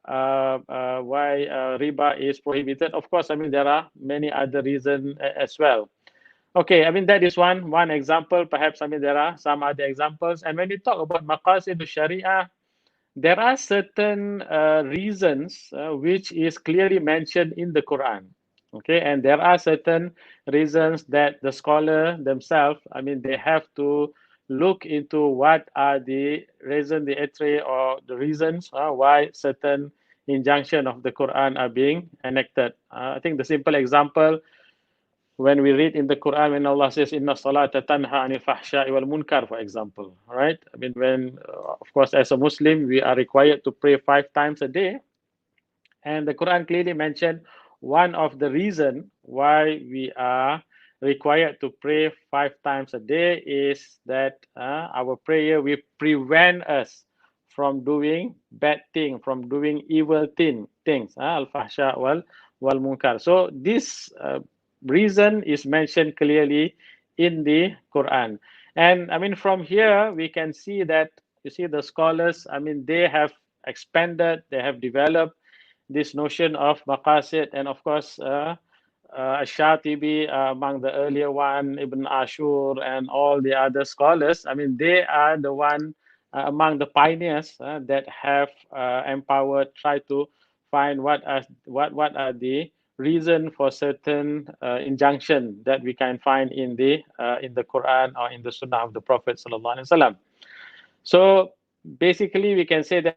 riba is prohibited. Of course, I mean, there are many other reasons as well. Okay, I mean, that is one example. Perhaps, I mean, there are some other examples. And when you talk about Maqasid As-Shariah, there are certain reasons which is clearly mentioned in the Quran. Okay, and there are certain reasons that the scholar themselves, I mean, they have to look into what are the reasons, or the reasons why certain injunction of the Quran are being enacted. I think the simple example, when we read in the Quran, when Allah says, Inna salata tanha anil fahsha'i wal munkar, for example, right? I mean, when, of course, as a Muslim, we are required to pray 5 times a day. And the Quran clearly mentioned one of the reasons why we are required to pray 5 times a day is that our prayer will prevent us from doing bad things, from doing evil things, al-fahsha wal munkar. So this reason is mentioned clearly in the Quran. And I mean, from here, we can see that, you see, the scholars, I mean, they have expanded, they have developed this notion of maqasid. And of course, Ash-Shatibi, among the earlier one, Ibn Ashur, and all the other scholars, I mean, they are the one among the pioneers that have empowered, try to find what are the reason for certain injunction that we can find in the Quran or in the Sunnah of the Prophet sallallahu alaihi wasallam. So basically, we can say that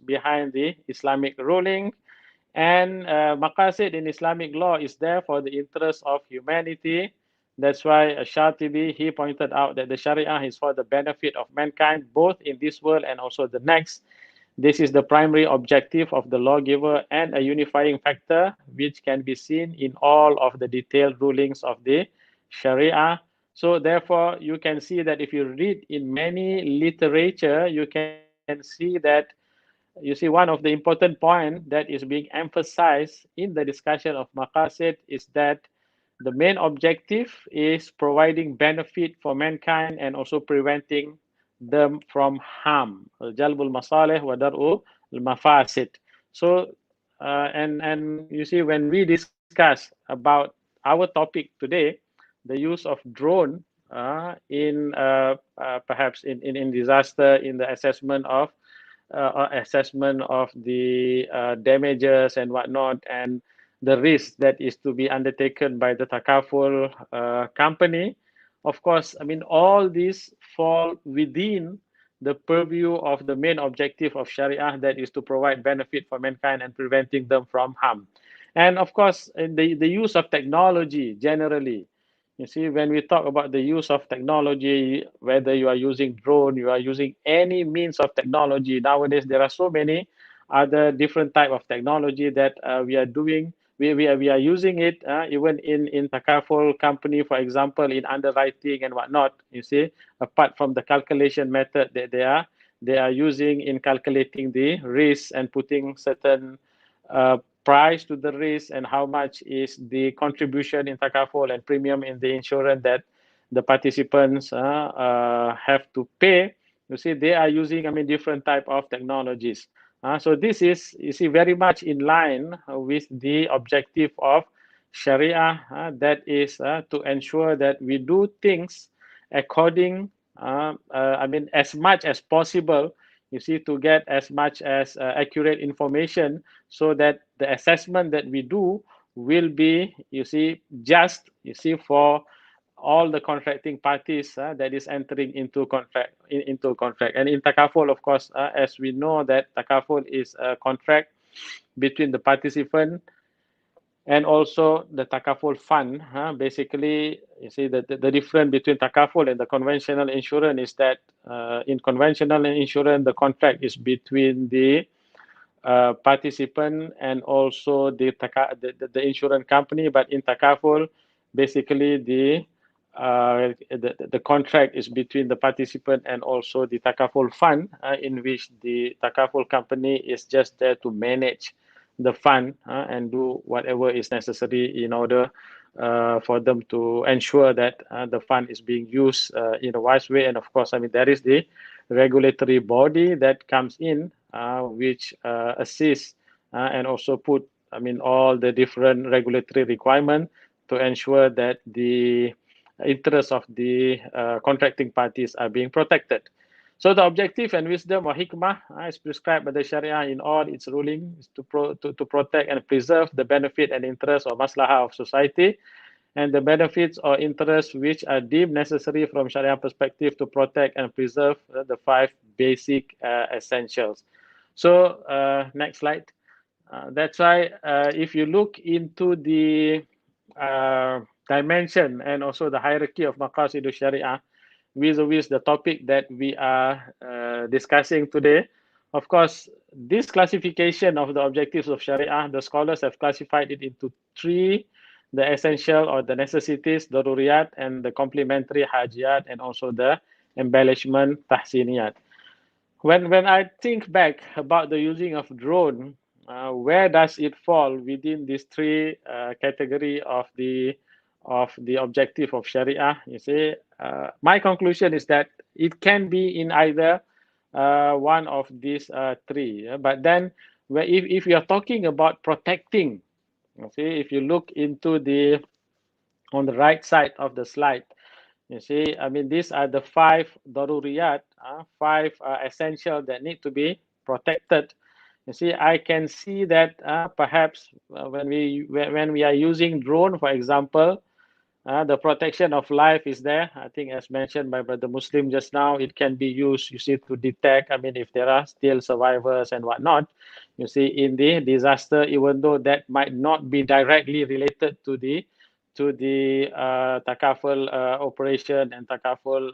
behind the Islamic ruling, and maqasid in Islamic law is there for the interest of humanity. That's why Shatibi, he pointed out that the Sharia is for the benefit of mankind, both in this world and also the next. This is the primary objective of the lawgiver and a unifying factor which can be seen in all of the detailed rulings of the Sharia. So therefore, you can see that if you read in many literature, you can see that, you see, one of the important points that is being emphasized in the discussion of maqasid is that the main objective is providing benefit for mankind and also preventing them from harm. Jalbul masalih wa dar'u al-mafasid. So, and you see, when we discuss about our topic today, the use of drone in perhaps in disaster, in the assessment of assessment of the damages and whatnot, and the risk that is to be undertaken by the Takaful company. Of course, I mean, all these fall within the purview of the main objective of Sharia, that is to provide benefit for mankind and preventing them from harm. And of course, in the use of technology generally, you see, when we talk about the use of technology, whether you are using drone, you are using any means of technology, nowadays there are so many other different type of technology that we are doing. We are using it even in Takaful company, for example, in underwriting and whatnot. You see, apart from the calculation method that they are using in calculating the risk and putting certain price to the risk and how much is the contribution in Takaful and premium in the insurance that the participants have to pay. You see, they are using, I mean, different type of technologies. So this is, you see, very much in line with the objective of Sharia, that is to ensure that we do things according, I mean, as much as possible, you see, to get as much as accurate information, so that the assessment that we do will be, you see, just, you see, for all the contracting parties that is entering into contract. And in Takaful, of course, as we know that Takaful is a contract between the participant and also the Takaful fund. Basically, you see, the difference between Takaful and the conventional insurance is that in conventional insurance, the contract is between the participant and also the insurance company. But in Takaful, basically the contract is between the participant and also the Takaful fund, in which the Takaful company is just there to manage the fund and do whatever is necessary in order for them to ensure that the fund is being used in a wise way. And of course, I mean, there is the regulatory body that comes in, which assists and also put, I mean, all the different regulatory requirements to ensure that the interests of the contracting parties are being protected. So the objective and wisdom or hikmah is prescribed by the Sharia in all its rulings to protect and preserve the benefit and interest or maslahah of society, and the benefits or interests which are deemed necessary from Sharia perspective to protect and preserve the 5 basic essentials. So next slide. That's why if you look into the dimension and also the hierarchy of Maqasid As-Shariah, with the topic that we are discussing today. Of course, this classification of the objectives of Sharia, the scholars have classified it into 3: the essential or the necessities, the daruriyat, and the complementary hajiyat, and also the embellishment tahsiniyat. When I think back about the using of drone, where does it fall within these 3 category of the objective of Sharia? You see, my conclusion is that it can be in either one of these 3. But then, if you are talking about protecting, you see, if you look into on the right side of the slide, you see, I mean, these are the 5 daruriyat, 5 essential that need to be protected. You see, I can see that perhaps when we are using drone, for example, the protection of life is there. I think, as mentioned by Brother Muslim just now, it can be used, you see, to detect, I mean, if there are still survivors and whatnot, you see, in the disaster, even though that might not be directly related to the Takaful operation and Takaful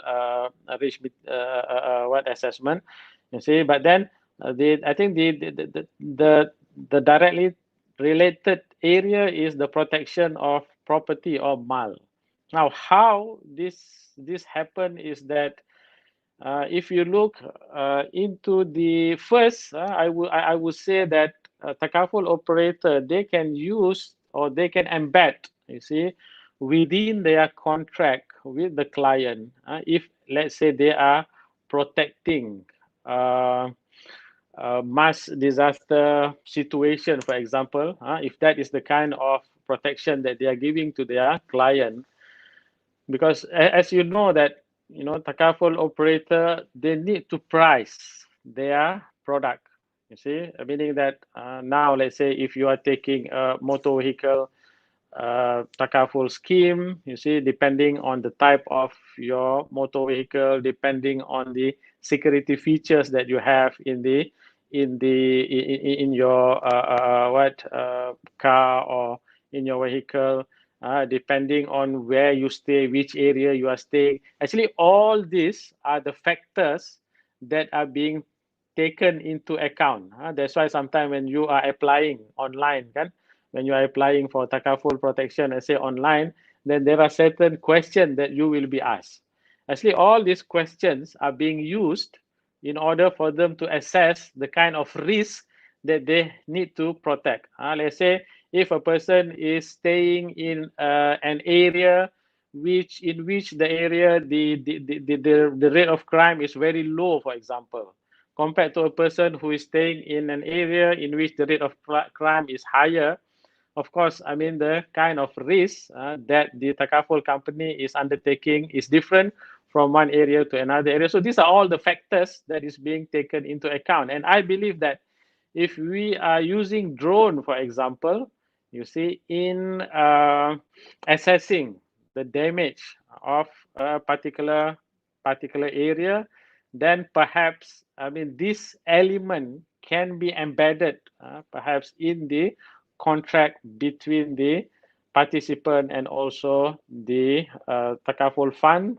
risk assessment, you see. But then I think the directly related area is the protection of property or mal. Now, how this happen is that if you look into the first, I would say that Takaful operator, they can use or they can embed, you see, within their contract with the client. If, let's say, they are protecting mass disaster situation, for example, if that is the kind of protection that they are giving to their client, because as you know that, you know, Takaful operator, they need to price their product. You see, meaning that now, let's say, if you are taking a motor vehicle Takaful scheme, you see, depending on the type of your motor vehicle, depending on the security features that you have in your car or in your vehicle, depending on where you stay, which area you are staying. Actually, all these are the factors that are being taken into account. That's why sometimes when you are applying online, when you are applying for Takaful protection, let's say online, then there are certain questions that you will be asked. Actually, all these questions are being used in order for them to assess the kind of risk that they need to protect. Let's say if a person is staying in an area in which the area the rate of crime is very low, for example, compared to a person who is staying in an area in which the rate of crime is higher. Of course, I mean, the kind of risk that the Takaful company is undertaking is different from one area to another area. So these are all the factors that is being taken into account. And I believe that if we are using drone, for example, you see, in assessing the damage of a particular area, then perhaps, I mean, this element can be embedded perhaps in the contract between the participant and also the Takaful fund,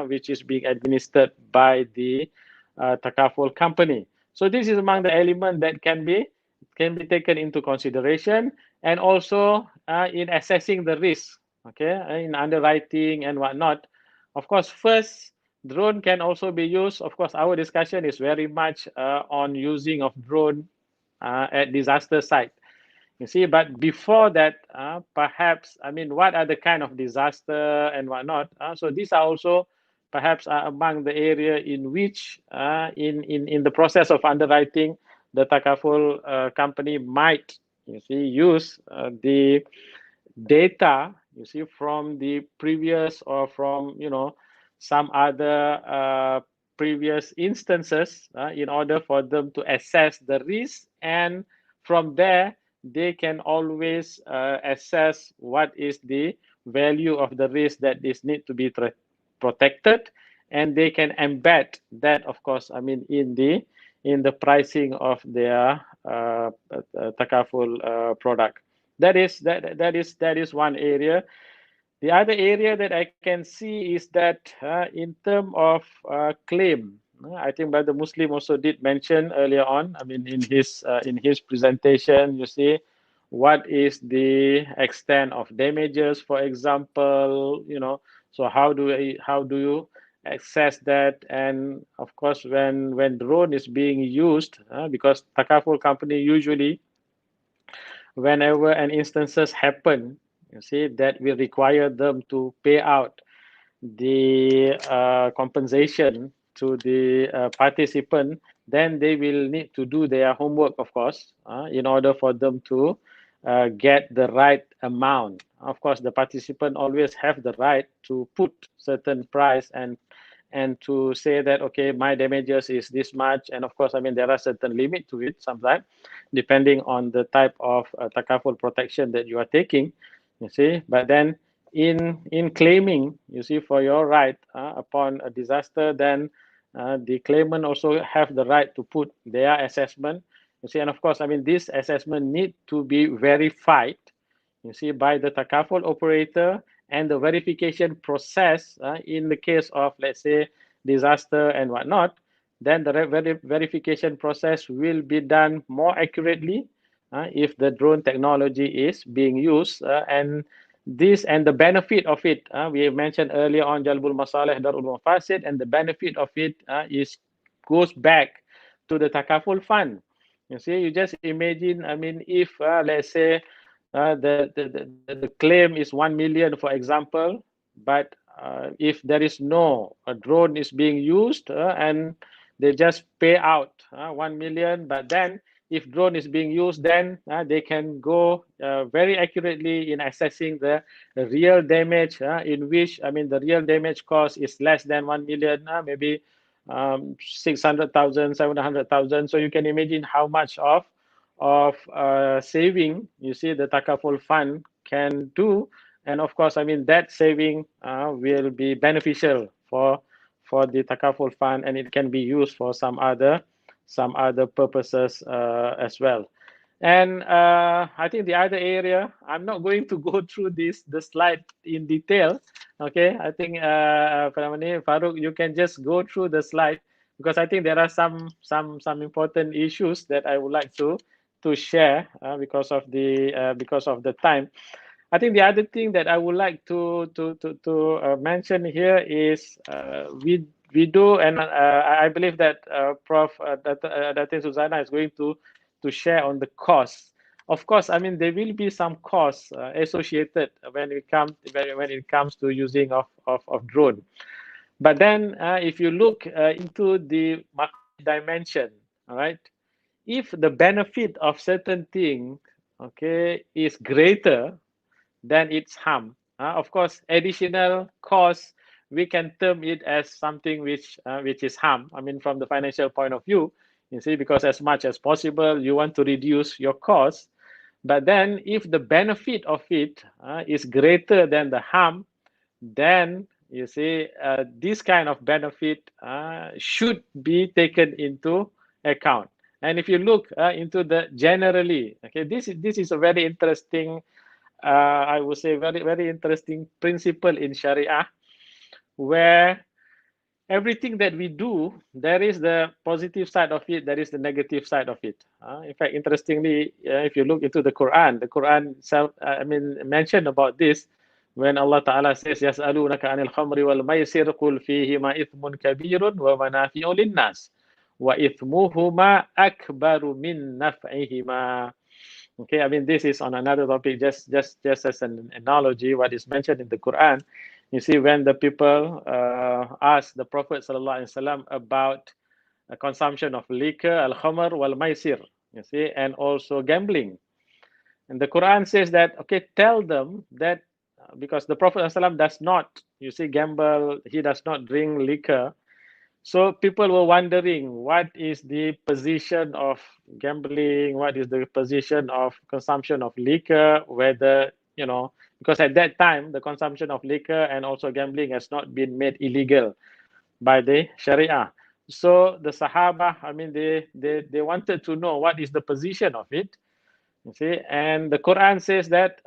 which is being administered by the Takaful company. So this is among the elements that can be taken into consideration, and also in assessing the risk, okay, in underwriting and whatnot. Of course, first, drone can also be used. Of course, our discussion is very much on using of drone at disaster site. You see, but before that, perhaps, I mean, what are the kind of disaster and whatnot? So these are also perhaps among the area in which, in the process of underwriting, the Takaful company might, you see, use the data, you see, from the previous or from, some other previous instances in order for them to assess the risk, and from there they can always assess what is the value of the risk that is need to be protected, and they can embed that, of course, I mean, in the pricing of their Takaful product. That is one area. The other area that I can see is that in terms of claim, I think Brother Muslim also did mention earlier on. I mean, in his presentation, you see, what is the extent of damages, for example, So how do you access that? And of course, when drone is being used, because Takaful company usually, whenever an instances happen, you see, that will require them to pay out the compensation to the participant, then they will need to do their homework, of course, in order for them to get the right amount. Of course, the participant always have the right to put certain price and to say that, okay, my damages is this much. And of course, I mean, there are certain limit to it sometimes, depending on the type of Takaful protection that you are taking, you see. But then in claiming, you see, for your right upon a disaster, then the claimant also have the right to put their assessment, you see. And of course, I mean, this assessment need to be verified, you see, by the Takaful operator, and the verification process in the case of, let's say, disaster and whatnot, then the verification process will be done more accurately if the drone technology is being used, and the benefit of it, we mentioned earlier on Jalbul Masalih Darul Mafasid, and the benefit of it goes back to the Takaful fund. You see, you just imagine, I mean, if let's say the claim is 1 million, for example, but if there is no drone is being used and they just pay out 1 million, but then if drone is being used, then they can go very accurately in assessing the real damage, in which, I mean, the real damage cost is less than 1 million, maybe 600,000, 700,000. So you can imagine how much of saving, you see, the Takaful fund can do. And of course, I mean, that saving will be beneficial for the Takaful fund, and it can be used for some other purposes as well. And I think the other area, I'm not going to go through the slide in detail. Okay, I think Farouk, you can just go through the slide, because I think there are some important issues that I would like to share because of the time. I think the other thing that I would like to mention here is we do, and I believe that Prof. Datin Suzana is going to share on the costs. Of course, I mean, there will be some costs associated when it comes to using of drone. But then, if you look into the market dimension, all right, if the benefit of certain thing, okay, is greater than its harm, of course, additional cost, we can term it as something which is harm. I mean, from the financial point of view, you see, because as much as possible, you want to reduce your costs. But then if the benefit of it is greater than the harm, then you see this kind of benefit should be taken into account. And if you look into the generally, okay, this is a very interesting, I would say, very interesting principle in Sharia, where everything that we do, there is the positive side of it, there is the negative side of it. In fact, interestingly, if you look into the Quran mentioned about this when Allah Ta'ala says, يَسْأَلُونَكَ عَنِ الْخَمْرِ وَالْمَيْسِرِ قُلْ فِيهِمَا إِثْمٌ كَبِيرٌ وَمَنَافِعُ لِلنَّاسِ وَإِثْمُهُمَا أَكْبَرُ مِنْ نَفْعِهِمَا. Okay, I mean, this is on another topic, just as an analogy, what is mentioned in the Quran. You see, when the people asked the Prophet ﷺ about the consumption of liquor, al-khamr wal-maisir, you see, and also gambling. And the Quran says that, okay, tell them that because the Prophet ﷺ does not, you see, gamble, he does not drink liquor. So people were wondering, what is the position of gambling? What is the position of consumption of liquor? Whether, you know, because at that time, the consumption of liquor and also gambling has not been made illegal by the Sharia. So the Sahaba, I mean, they wanted to know what is the position of it. You see, and the Quran says that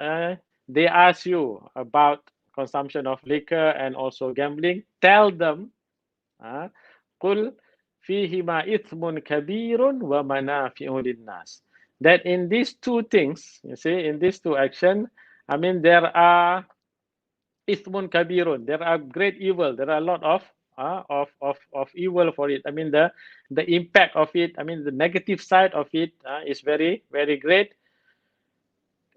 they ask you about consumption of liquor and also gambling. Tell them, قُلْ فِيهِمَا إِثْمٌ كَبِيرٌ وَمَنَافِعُ لِلنَّاسِ. That in these two things, you see, in these two actions, I mean, there are ithmun kabirun. There are great evil. There are a lot of evil for it. I mean, the impact of it. I mean, the negative side of it is very, very great.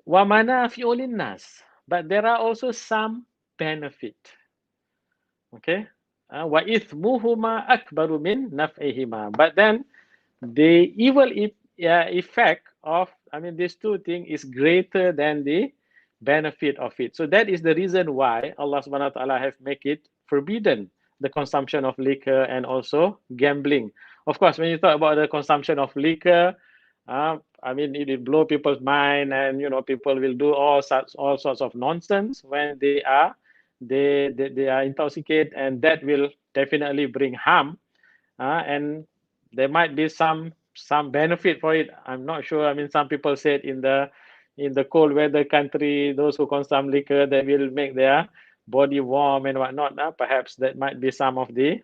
وَمَنَافِعُ لِلنَّاسِ. But there are also some benefit. Okay. وَإِثْمُهُمَا أَكْبَرُ مِنْ نَفْعِهِمَا. But then the evil effect of, I mean, these two things is greater than the benefit of it. So that is the reason why Allah subhanahu wa ta'ala have make it forbidden, the consumption of liquor and also gambling. Of course, when you talk about the consumption of liquor, I mean, it will blow people's mind, and you know, people will do all sorts of nonsense when they are intoxicated, and that will definitely bring harm. And there might be some benefit for it. I'm not sure. I mean, some people said in the cold weather country, those who consume liquor, that will make their body warm and whatnot. Perhaps that might be some of the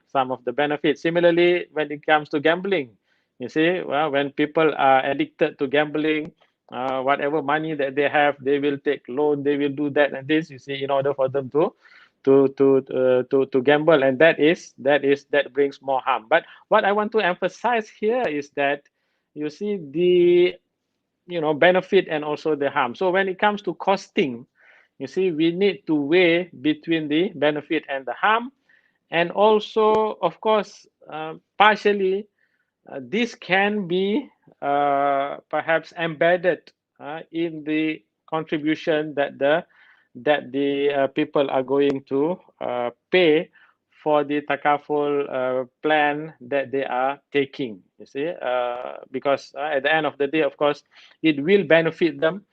benefits. Similarly, when it comes to gambling, you see, well, when people are addicted to gambling, whatever money that they have, they will take loan, they will do that and this, you see, in order for them to gamble, and that brings more harm. But what I want to emphasize here is that you see the, you know, benefit and also the harm. So when it comes to costing, you see, we need to weigh between the benefit and the harm, and also, of course, partially this can be perhaps embedded in the contribution that the people are going to pay for the Takaful plan that they are taking, you see, because at the end of the day, of course, it will benefit them,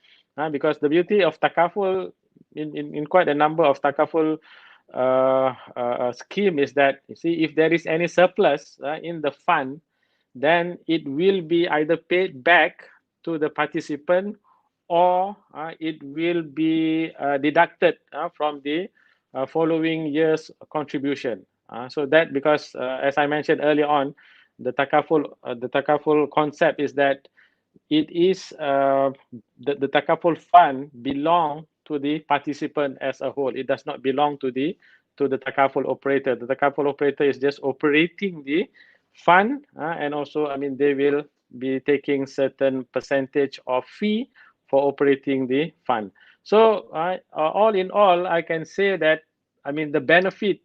because the beauty of Takaful, in quite a number of Takaful scheme is that, you see, if there is any surplus in the fund, then it will be either paid back to the participant, or it will be deducted from the following year's contribution. So that, because as I mentioned earlier on, the Takaful concept is that it is the Takaful fund belong to the participant as a whole. It does not belong to the Takaful operator. The Takaful operator is just operating the fund, and also, I mean, they will be taking certain percentage of fee for operating the fund. So all in all, I can say that, I mean, the benefit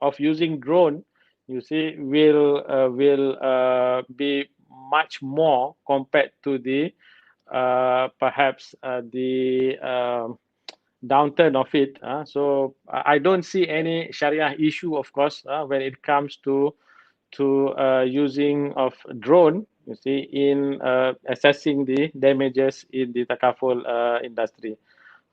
of using drone, you see, will be much more compared to the perhaps the downturn of it. So I don't see any Sharia issue, of course, when it comes to using of drone, you see, in assessing the damages in the Takaful industry.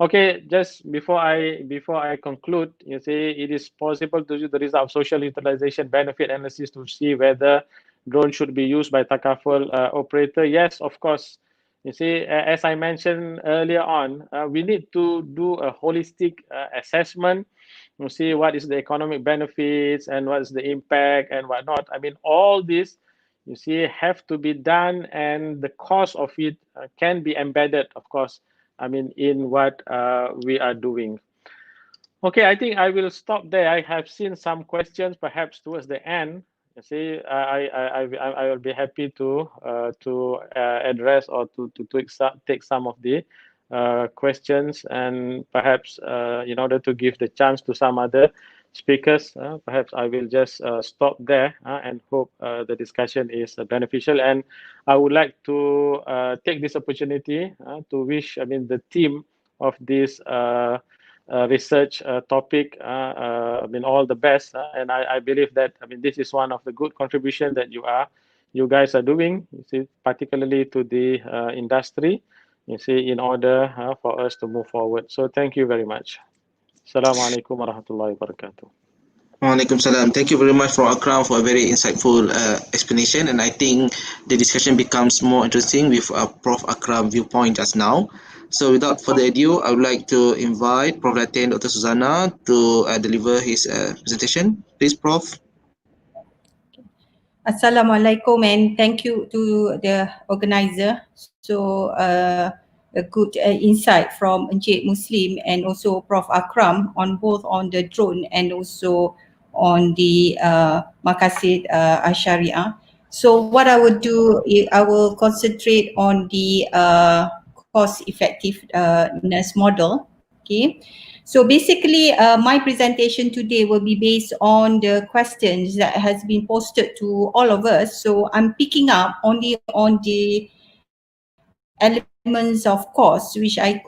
Okay, just before I conclude, you see, it is possible to use the result of social utilization benefit analysis to see whether drone should be used by Takaful operator. Yes, of course. You see, as I mentioned earlier on, we need to do a holistic assessment to see what is the economic benefits and what is the impact and whatnot. I mean, all this, you see, have to be done, and the cost of it can be embedded, of course, I mean, in what we are doing. Okay, I think I will stop there. I have seen some questions, perhaps towards the end. You see, I will be happy to address or to take some of the questions, and perhaps in order to give the chance to some other speakers, perhaps I will just stop there and hope the discussion is beneficial. And I would like to take this opportunity to wish, I mean, the team of this research topic, I mean, all the best. And I believe that, I mean, this is one of the good contribution that you guys are doing, you see, particularly to the industry, you see, in order for us to move forward. So thank you very much. Assalamualaikum warahmatullahi wabarakatuh. Waalaikumsalam. Thank you very much for Akram for a very insightful explanation, and I think the discussion becomes more interesting with Prof Akram viewpoint just now. So without further ado, I would like to invite Prof Datin, Dr. Suzana, to deliver his presentation. Please, Prof. Assalamualaikum, and thank you to the organizer. So a good insight from Encik Muslim and also Prof Akram on both on the drone and also on the Maqasid As-Shariah. So what I would do is I will concentrate on the cost effectiveness model. Okay. So basically, my presentation today will be based on the questions that has been posted to all of us. So I'm picking up only on the elements of cost, which I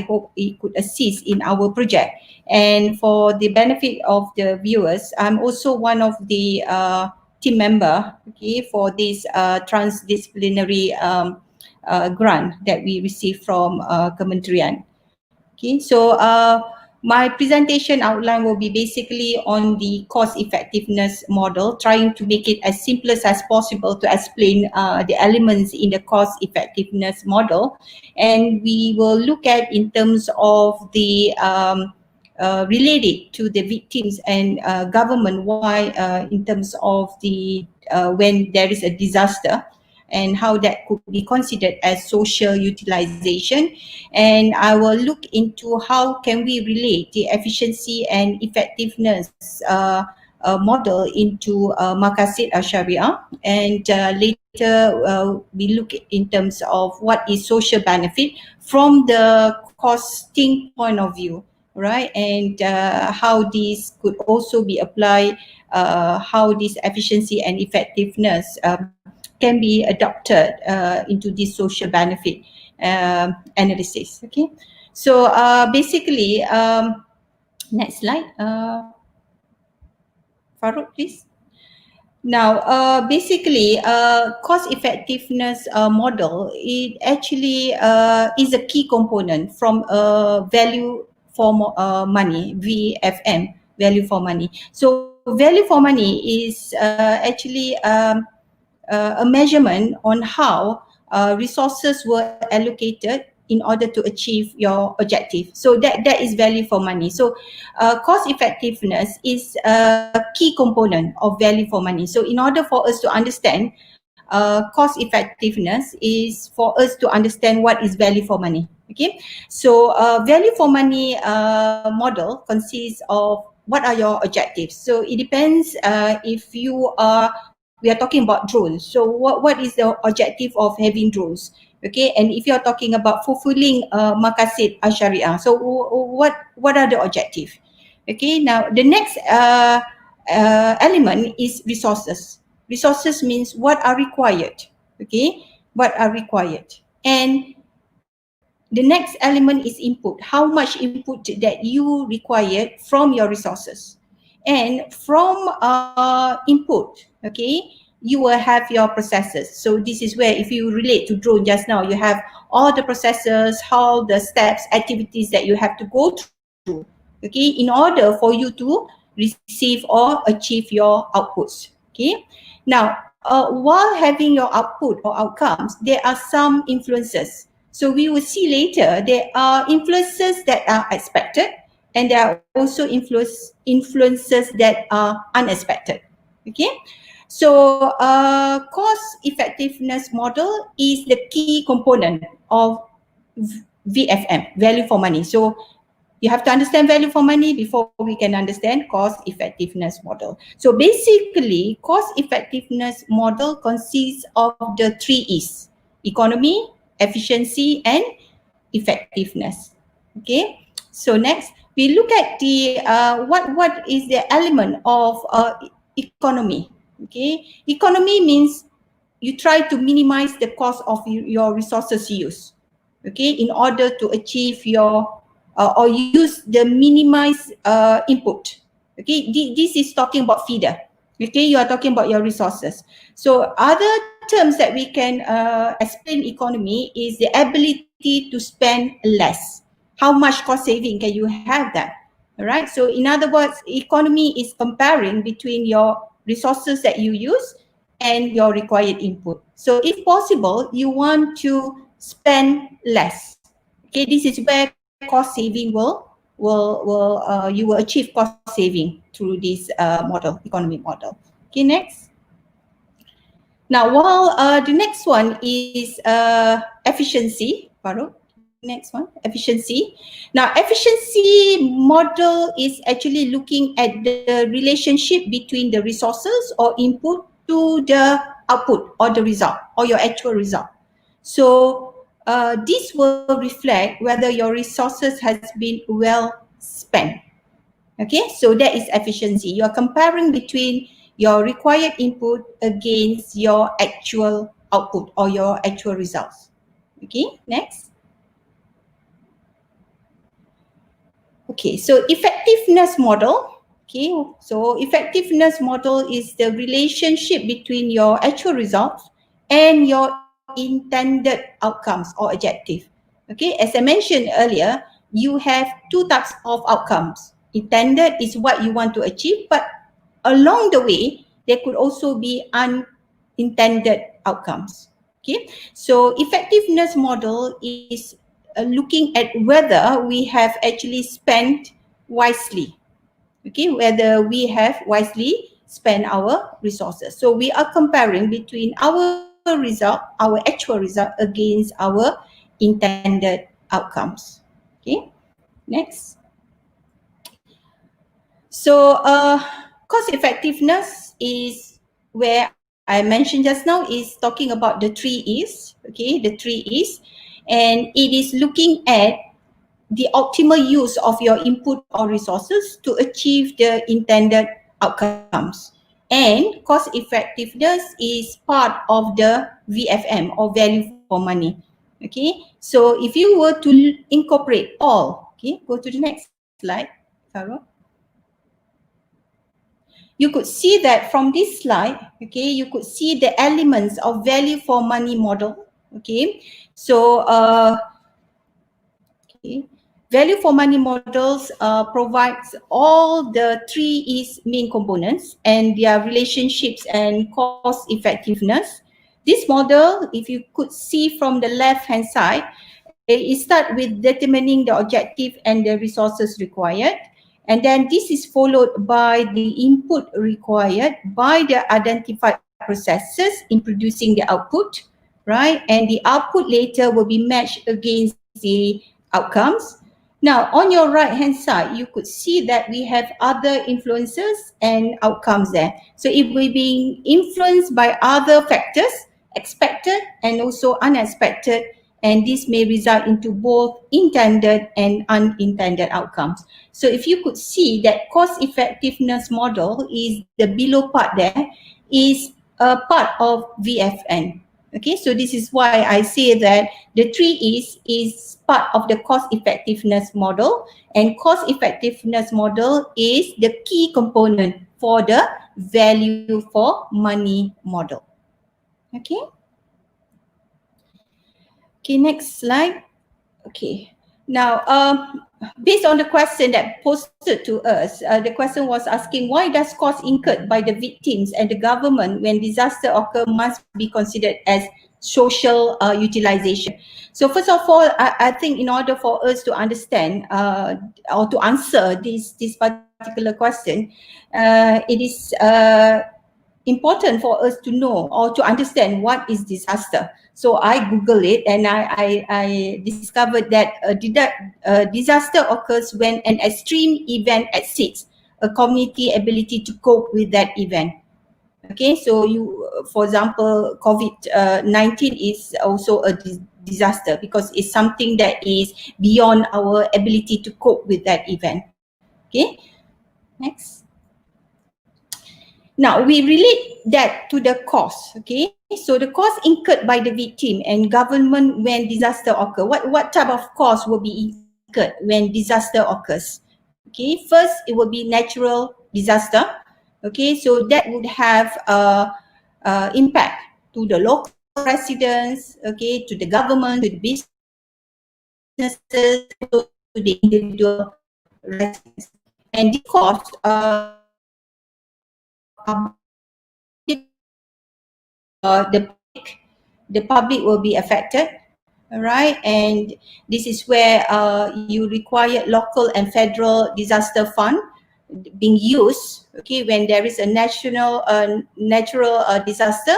hope it could assist in our project. And for the benefit of the viewers, I'm also one of the team member, okay, for this transdisciplinary grant that we received from Kementerian. Okay, so my presentation outline will be basically on the cost effectiveness model, trying to make it as simple as possible to explain the elements in the cost effectiveness model. And we will look at in terms of the related to the victims and government, why in terms of the when there is a disaster, and how that could be considered as social utilization. And I will look into how can we relate the efficiency and effectiveness model into Maqasid As-Shariah. And later we look in terms of what is social benefit from the costing point of view, right? And how this could also be applied, how this efficiency and effectiveness can be adopted into this social benefit analysis. Okay, so basically, next slide. Farouk, please. Now, basically, cost effectiveness model, it actually is a key component from value for money, VFM, value for money. So value for money is actually a measurement on how resources were allocated in order to achieve your objective. So that is value for money. So cost effectiveness is a key component of value for money. So in order for us to understand cost effectiveness is for us to understand what is value for money. Okay, so value for money model consists of what are your objectives. So it depends if you are, we are talking about drones. So what is the objective of having drones? Okay, and if you're talking about fulfilling Maqasid As-Shariah, so what are the objective? Okay, now the next element is resources. Resources means what are required. Okay, what are required. And the next element is input. How much input that you required from your resources. And from input, okay, you will have your processes. So this is where, if you relate to drone just now, you have all the processes, all the steps, activities that you have to go through, okay, in order for you to receive or achieve your outputs. Okay, now while having your output or outcomes, there are some influences. So we will see later there are influences that are expected, and there are also influences that are unexpected. Okay, so cost effectiveness model is the key component of VFM, value for money. So you have to understand value for money before we can understand cost effectiveness model. So basically, cost effectiveness model consists of the 3 E's: economy, efficiency, and effectiveness. Okay, so next we look at the what is the element of economy. Okay, economy means you try to minimize the cost of your resources use, okay, in order to achieve your or use the minimized input. Okay, this is talking about feeder. Okay, you are talking about your resources. So other terms that we can explain economy is the ability to spend less. How much cost saving can you have that? All right, so in other words, economy is comparing between your resources that you use and your required input. So if possible, you want to spend less. Okay, this is where cost saving you will achieve cost saving through this model, economic model. Okay, next. Now, while the next one is efficiency, Farouk. Next one, efficiency. Now, efficiency model is actually looking at the relationship between the resources or input to the output or the result or your actual result. So this will reflect whether your resources has been well spent. Okay, so that is efficiency. You are comparing between your required input against your actual output or your actual results. Okay, next. Okay, so effectiveness model. Okay, so effectiveness model is the relationship between your actual results and your intended outcomes or objective. Okay, as I mentioned earlier, you have 2 types of outcomes. Intended is what you want to achieve, but along the way, there could also be unintended outcomes. Okay, so effectiveness model is looking at whether we have actually spent wisely. Okay, whether we have wisely spent our resources. So we are comparing between our result, our actual result against our intended outcomes. Okay, next. So cost effectiveness is where I mentioned just now is talking about the 3 E's, okay, the 3 E's, and it is looking at the optimal use of your input or resources to achieve the intended outcomes. And cost effectiveness is part of the VFM or value for money. Okay, so if you were to incorporate all, okay, go to the next slide, Farah. you could see that from this slide, okay, you could see the elements of value for money model, okay. So, okay. Value for money models provides all the three E's main components and their relationships and cost effectiveness. This model, if you could see from the left hand side, it starts with determining the objective and the resources required. And then this is followed by the input required by the identified processes in producing the output, right? And the output later will be matched against the outcomes. Now, on your right hand side, you could see that we have other influences and outcomes there. So if we're being influenced by other factors, expected and also unexpected, and this may result into both intended and unintended outcomes. So if you could see that cost effectiveness model is the below part there, is a part of VFN. Okay, so this is why I say that the 3 is part of the cost effectiveness model, and cost effectiveness model is the key component for the value for money model. Okay. Okay, next slide. Okay. Now, based on the question that posted to us, the question was asking, why does cost incurred by the victims and the government when disaster occur must be considered as social utilization? So first of all, I think in order for us to understand or to answer this particular question, it is important for us to know or to understand what is disaster. So I Google it and I discovered that disaster occurs when an extreme event exceeds a community ability to cope with that event. Okay, so for example, COVID-19 is also a disaster because it's something that is beyond our ability to cope with that event. Okay, next. Now, we relate that to the cost, okay? So the cost incurred by the victim and government when disaster occurs. What type of cost will be incurred when disaster occurs? Okay, first it will be natural disaster. Okay, so that would have impact to the local residents, okay, to the government, to the businesses, to the individual residents. And the cost the public will be affected, all right? And this is where you require local and federal disaster fund being used, okay, when there is a natural disaster.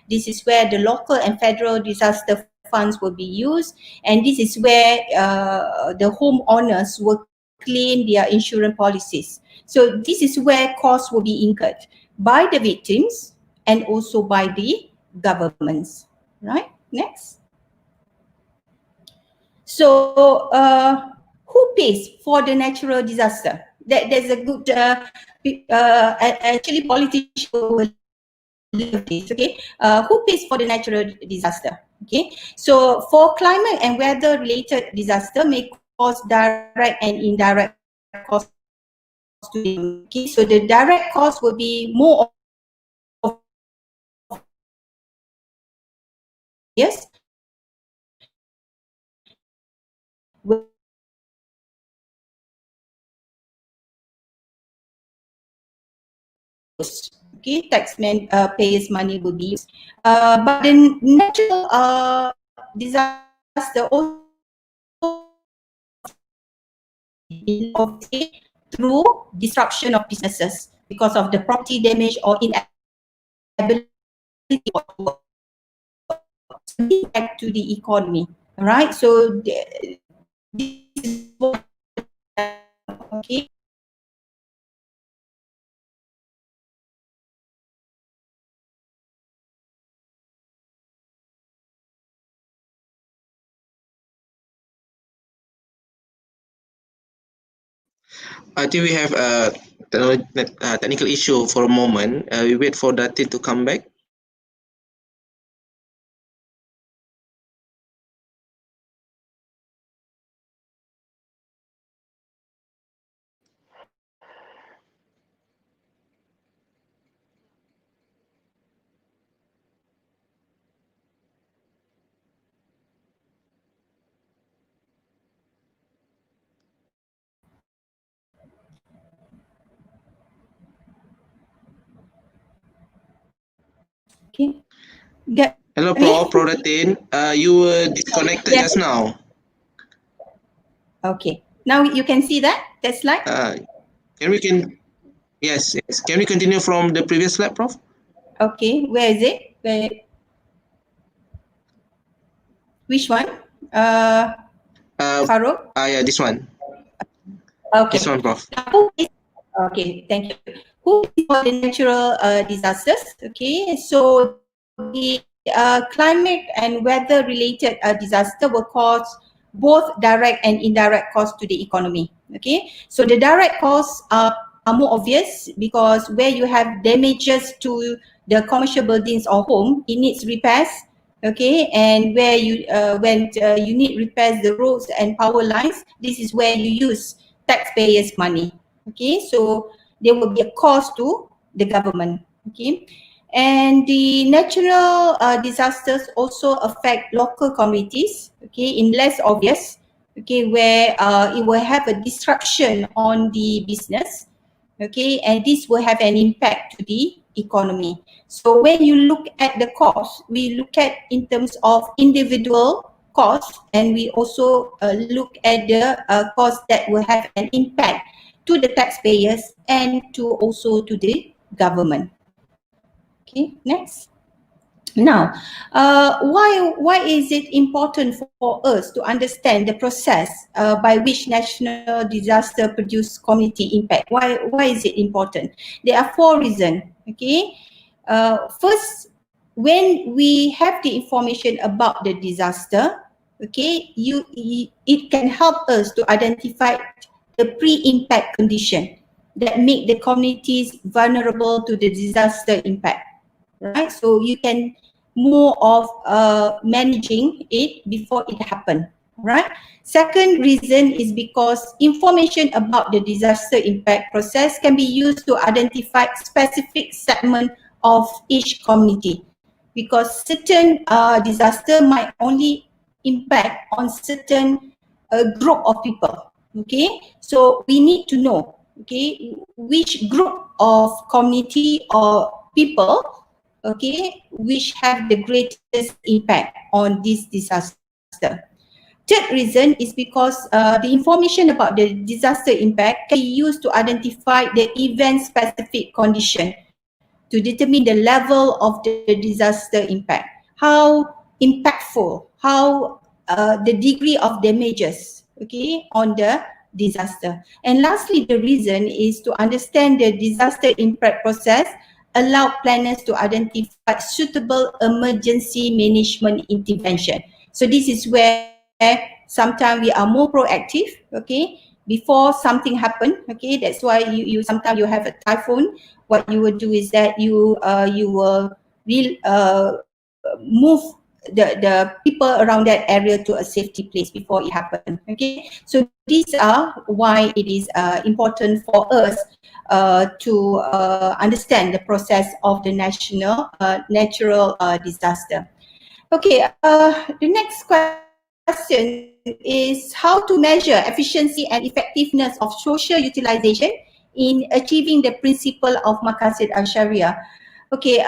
This is where the local and federal disaster funds will be used, and this is where the homeowners will claim their insurance policies. So this is where costs will be incurred by the victims and also by the governments, right? Next. So, who pays for the natural disaster? There's a good, actually politicians will love this, okay? Who pays for the natural disaster? Okay, so for climate and weather related disaster may cause direct and indirect costs to them. Okay, so the direct cost will be more of yes, okay, taxman payers money will be used. But the natural disaster also through disruption of businesses because of the property damage or inability to impact to the economy. All right, so this is what, okay. I think we have a technical issue for a moment. We wait for Datin to come back. Okay. Get Hello, me? Prof Datin. You were disconnected Yes. just now. Okay. Now you can see that slide. Yes. Can we continue from the previous slide, Prof? Okay. Where is it? Which one? Farouk? Yeah, this one. Okay. This one, Prof. Okay, thank you. Who is for the natural disasters? Okay, so the climate and weather related disaster will cause both direct and indirect costs to the economy. Okay, so the direct costs are more obvious because where you have damages to the commercial buildings or home, it needs repairs. Okay, and where you when you need repairs the roads and power lines, this is where you use taxpayers' money. Okay, so there will be a cost to the government. Okay, and the natural disasters also affect local communities. Okay, in less obvious. Okay, where it will have a disruption on the business. Okay, and this will have an impact to the economy. So when you look at the cost, we look at in terms of individual cost, and we also look at the cost that will have an impact to the taxpayers and to also to the government. Okay, next. Now, why is it important for us to understand the process by which national disaster produce community impact? Why is it important? There are 4 reasons. Okay, first, when we have the information about the disaster, okay, it can help us to identify the pre-impact condition that make the communities vulnerable to the disaster impact. Right, so you can more of managing it before it happen. Right. Second reason is because information about the disaster impact process can be used to identify specific segment of each community, because certain disaster might only impact on certain group of people. Okay, so we need to know, okay, which group of community or people, okay, which have the greatest impact on this disaster. Third reason is because the information about the disaster impact can be used to identify the event-specific condition to determine the level of the disaster impact, how impactful, how the degree of damages, okay, on the disaster. And lastly, the reason is to understand the disaster impact process, allow planners to identify suitable emergency management intervention. So this is where sometimes we are more proactive, okay, before something happen. Okay, that's why you sometimes you have a typhoon. What you will do is that you will move the people around that area to a safety place before it happens. Okay, so these are why it is important for us to understand the process of the national natural disaster. Okay, the next question is how to measure efficiency and effectiveness of social utilization in achieving the principle of Maqasid As-Shariah. Okay,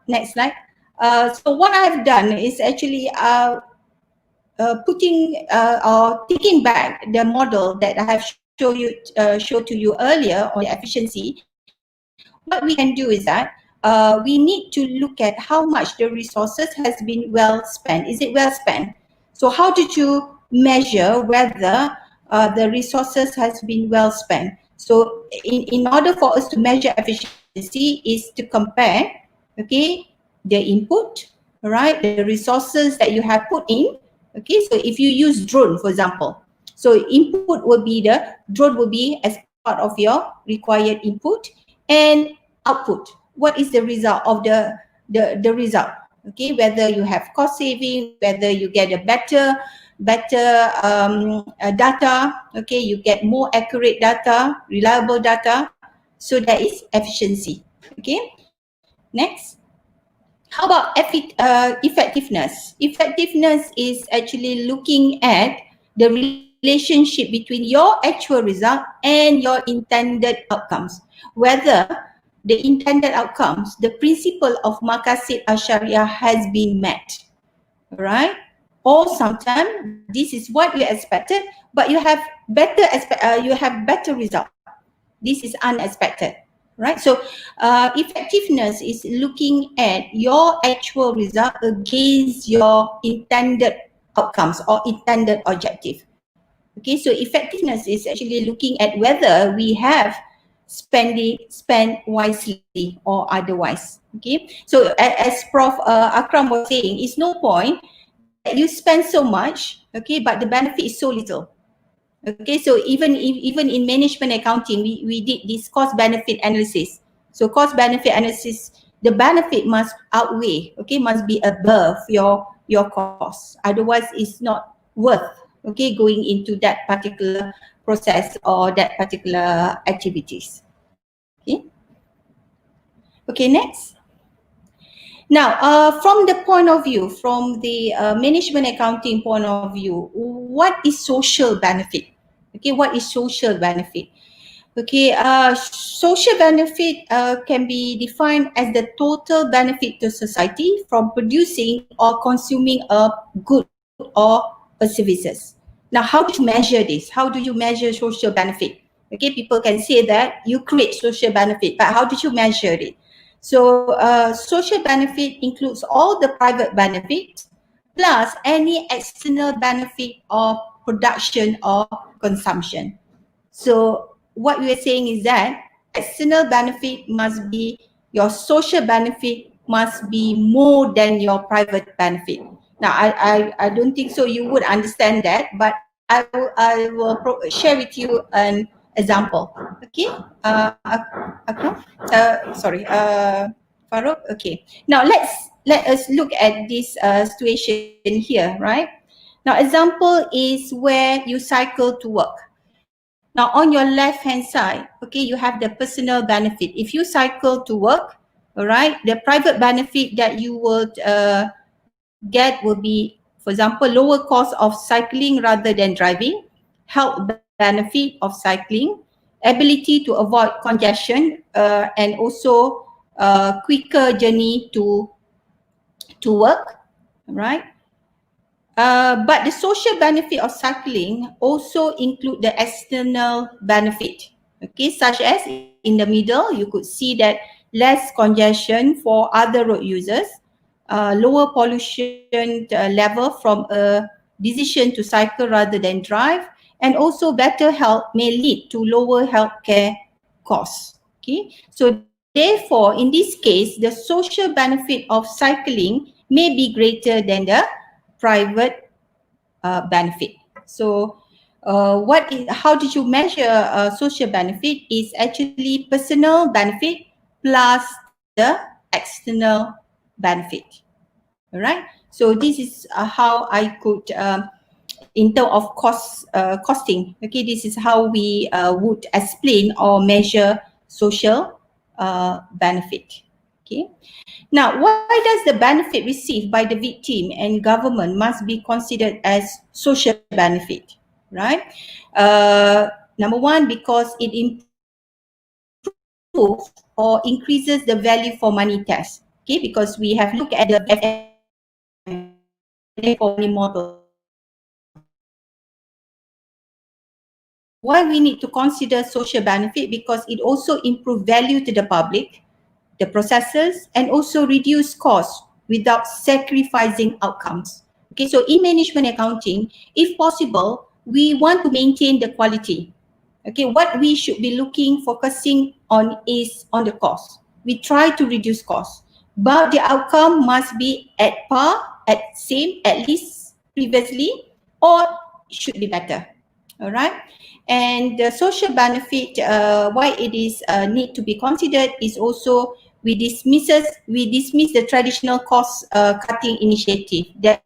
next slide. So what I've done is actually putting or taking back the model that I have showed to you earlier on the efficiency. What we can do is that we need to look at how much the resources has been well spent. Is it well spent? So how did you measure whether the resources has been well spent? So in order for us to measure efficiency is to compare, okay, the input, right, the resources that you have put in. Okay, so if you use drone, for example, so input will be the drone will be as part of your required input, and output. What is the result of the result? Okay, whether you have cost saving, whether you get a better data, okay, you get more accurate data, reliable data. So that is efficiency. Okay, next. How about effectiveness? Effectiveness is actually looking at the relationship between your actual result and your intended outcomes. Whether the intended outcomes, the principle of Maqasid As-Shariah has been met, right? Or sometimes this is what you expected, but you have better result. This is unexpected, right? So effectiveness is looking at your actual result against your intended outcomes or intended objective. Okay, so effectiveness is actually looking at whether we have spent wisely or otherwise. Okay, so as Prof Akram was saying, it's no point that you spend so much, okay, but the benefit is so little. Okay, so even in management accounting, we did this cost benefit analysis. So cost benefit analysis, the benefit must outweigh, okay, must be above your cost. Otherwise, it's not worth, okay, going into that particular process or that particular activities. Okay. Okay, next. Now, from the point of view, from the management accounting point of view, what is social benefit? Okay, what is social benefit? Okay, social benefit can be defined as the total benefit to society from producing or consuming a good or a services. Now, how do you measure this? How do you measure social benefit? Okay, people can say that you create social benefit, but how did you measure it? So social benefit includes all the private benefits plus any external benefit of production or consumption. So what we are saying is that external benefit must be, your social benefit must be more than your private benefit. Now I don't think so you would understand that, but I will share with you an example. Okay, Akram? Sorry, Farouk. Okay. Now let us look at this situation here, right? Now example is where you cycle to work. Now on your left hand side, okay, you have the personal benefit. If you cycle to work, all right, the private benefit that you would get will be, for example, lower cost of cycling rather than driving, health benefit of cycling, ability to avoid congestion, and also quicker journey to work, right? But the social benefit of cycling also include the external benefit, okay, such as in the middle, you could see that less congestion for other road users, lower pollution level from a decision to cycle rather than drive, and also better health may lead to lower healthcare costs. Okay, so therefore, in this case, the social benefit of cycling may be greater than the private benefit. So how did you measure social benefit? Is actually personal benefit plus the external benefit. All right. So this is how I could, in terms of costing. Okay, this is how we would explain or measure social benefit. Okay. Now, why does the benefit received by the victim and government must be considered as social benefit, right? Number one, because it improves or increases the value for money test. Okay, because we have looked at the value for money model. Why we need to consider social benefit? Because it also improves value to the public, the processes, and also reduce costs without sacrificing outcomes. Okay, so in management accounting, if possible, we want to maintain the quality. Okay, what we should be focusing on is on the cost. We try to reduce costs, but the outcome must be at par, at least previously, or should be better. All right. And the social benefit, why it is need to be considered is also we dismiss the traditional cost cutting initiative that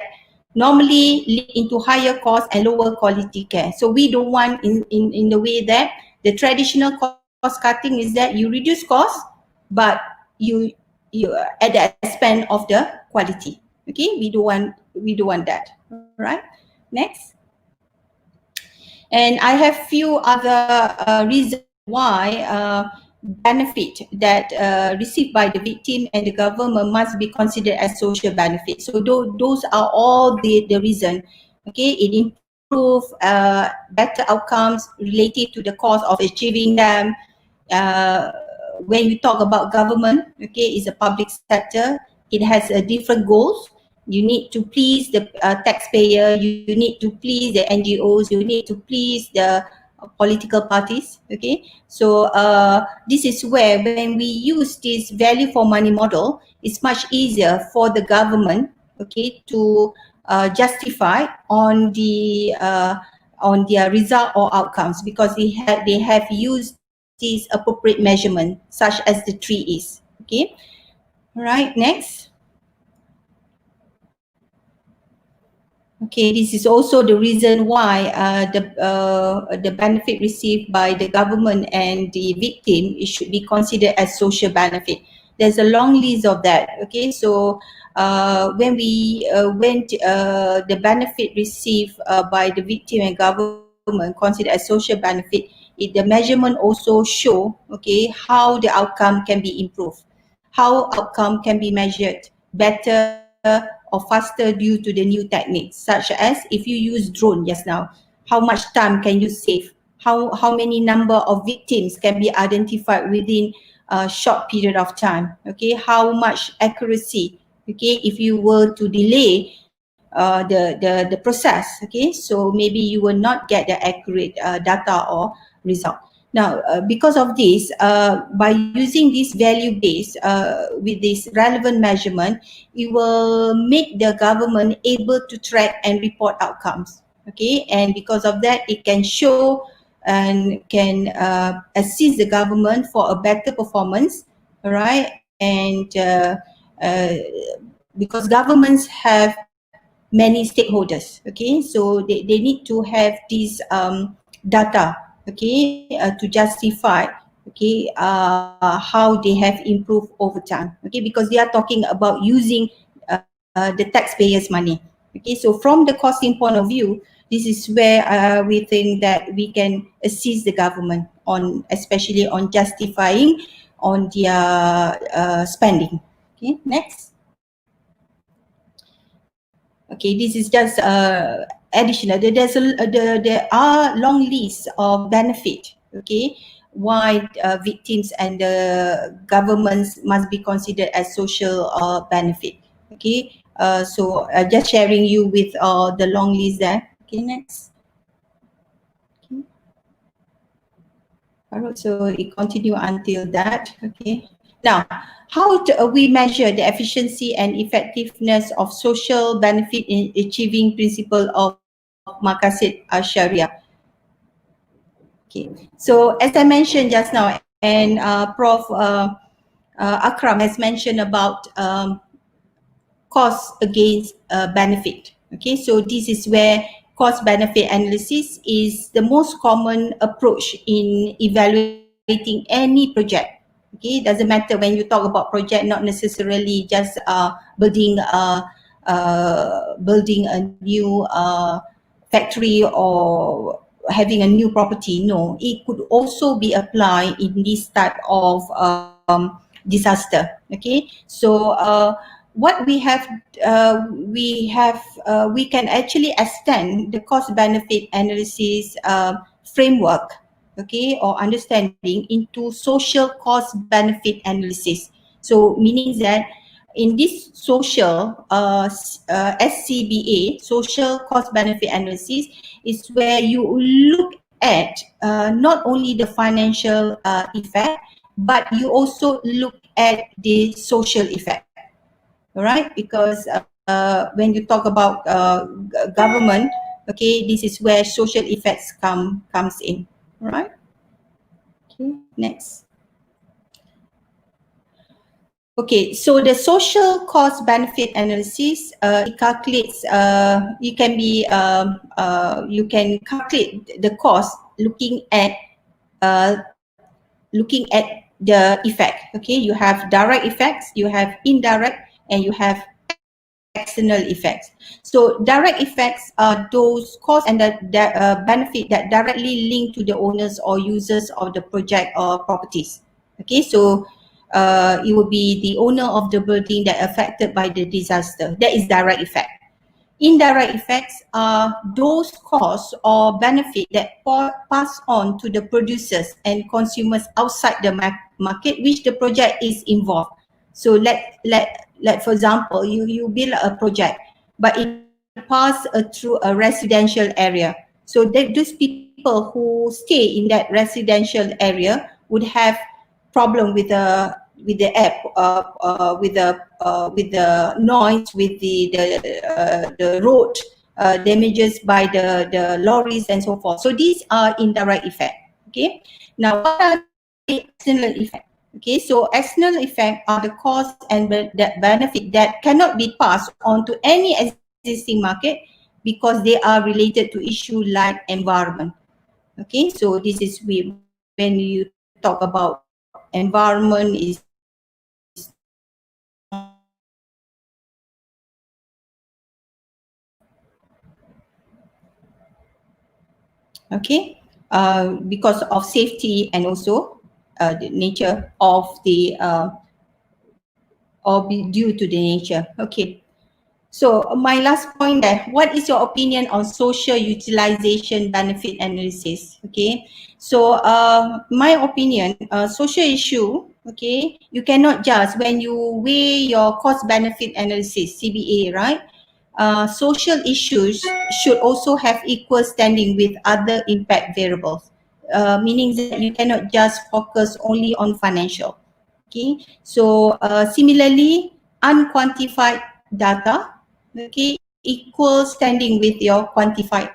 normally lead into higher cost and lower quality care. So we don't want in the way that the traditional cost cutting is that you reduce cost, but you at the expense of the quality. Okay, we don't want that. All right. Next. And I have few other reasons why benefit that received by the victim and the government must be considered as social benefit. So those are all the reason. Okay, it improve better outcomes related to the cost of achieving them. When you talk about government, okay, is a public sector. It has different goals. You need to please the taxpayer. You need to please the NGOs. You need to please the political parties. Okay, so this is where when we use this value for money model, it's much easier for the government, okay, to justify on their result or outcomes, because they have used this appropriate measurement such as the tree is. Okay, all right, next. Okay, this is also the reason why the benefit received by the government and the victim, it should be considered as social benefit. There's a long list of that. Okay, so when the benefit received by the victim and government considered as social benefit, the measurement also show, okay, how the outcome can be improved, how outcome can be measured better or faster due to the new techniques, such as if you use drone just now, how much time can you save? How many number of victims can be identified within a short period of time? Okay, how much accuracy? Okay, if you were to delay the process, okay, so maybe you will not get the accurate data or result. Now, because of this, by using this value base with this relevant measurement, it will make the government able to track and report outcomes. Okay, and because of that, it can show and can assist the government for a better performance. All right, and because governments have many stakeholders, okay, so they need to have this data, okay, to justify, okay, how they have improved over time, okay, because they are talking about using the taxpayers' money. Okay, so from the costing point of view, this is where we think that we can assist the government on, especially on justifying on their spending. Okay, next. Okay, this is just additional. There are long lists of benefit. Okay, why victims and the governments must be considered as social benefit. Okay, so just sharing you with the long list there. Okay, next. Okay. Alright, so it continue until that. Okay. Now, how do we measure the efficiency and effectiveness of social benefit in achieving principle of Maqasid As-Shariah? Okay. So as I mentioned just now, and Prof. Akram has mentioned about cost against benefit. Okay, so this is where cost benefit analysis is the most common approach in evaluating any project. Okay, it doesn't matter when you talk about project, not necessarily just building a new factory or having a new property. No, it could also be applied in this type of disaster. Okay, so what we can actually extend the cost benefit analysis framework, okay, or understanding into social cost benefit analysis. So meaning that in this social SCBA, social cost benefit analysis, is where you look at not only the financial effect, but you also look at the social effect. All right, because when you talk about government, okay, this is where social effects comes in. All right. Okay, next. Okay, so the social cost benefit analysis, it calculates. You can calculate the cost looking at the effect. Okay, you have direct effects, you have indirect, and you have external effects. So direct effects are those costs and the benefit that directly link to the owners or users of the project or properties. Okay, so it will be the owner of the building that affected by the disaster. That is direct effect. Indirect effects are those costs or benefit that pass on to the producers and consumers outside the market which the project is involved. So let for example, you build a project, but it pass through a residential area. So those people who stay in that residential area would have problem with the app, with the noise, with the road damages by the lorries and so forth. So these are indirect effect. Okay. Now, what are the external effect? Okay, so external effect are the cost and that benefit that cannot be passed on to any existing market because they are related to issue like environment. Okay, so this is when you talk about environment is okay, because of safety and also the nature of the or be due to the nature. Okay. So my last point there, what is your opinion on social utilization benefit analysis? Okay, so my opinion, social issue, okay, you cannot just when you weigh your cost benefit analysis, CBA, right? Social issues should also have equal standing with other impact variables, meaning that you cannot just focus only on financial. Okay, so similarly, unquantified data, okay, equal standing with your quantified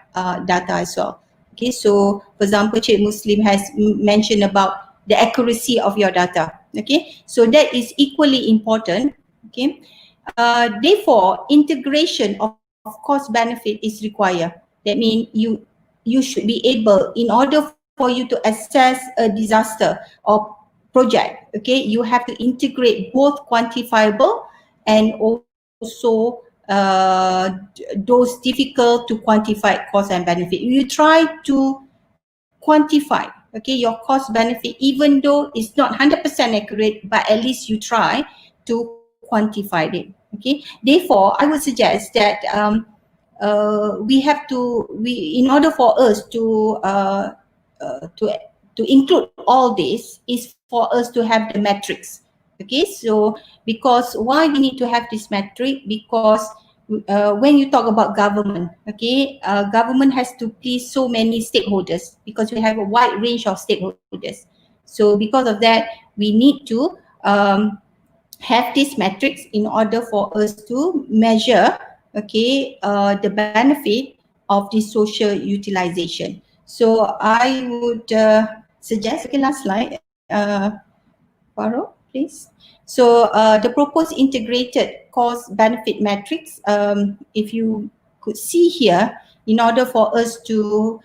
data as well. Okay, so for example, Cik Muslim has mentioned about the accuracy of your data. Okay, so that is equally important. Okay, therefore, integration of cost benefit is required. That means you should be able, in order for you to assess a disaster or project, okay, you have to integrate both quantifiable and also those difficult to quantify cost and benefit. You try to quantify, okay, your cost benefit, even though it's not 100% accurate, but at least you try to quantify it. Okay, therefore I would suggest that in order for us to include all this is for us to have the metrics. Okay, so because why we need to have this metric? Because when you talk about government, okay, government has to please so many stakeholders because we have a wide range of stakeholders. So because of that, we need to have these metrics in order for us to measure, okay, the benefit of the social utilization. So I would suggest, okay, last slide, Faro, please. So the proposed integrated cost benefit matrix, if you could see here, in order for us to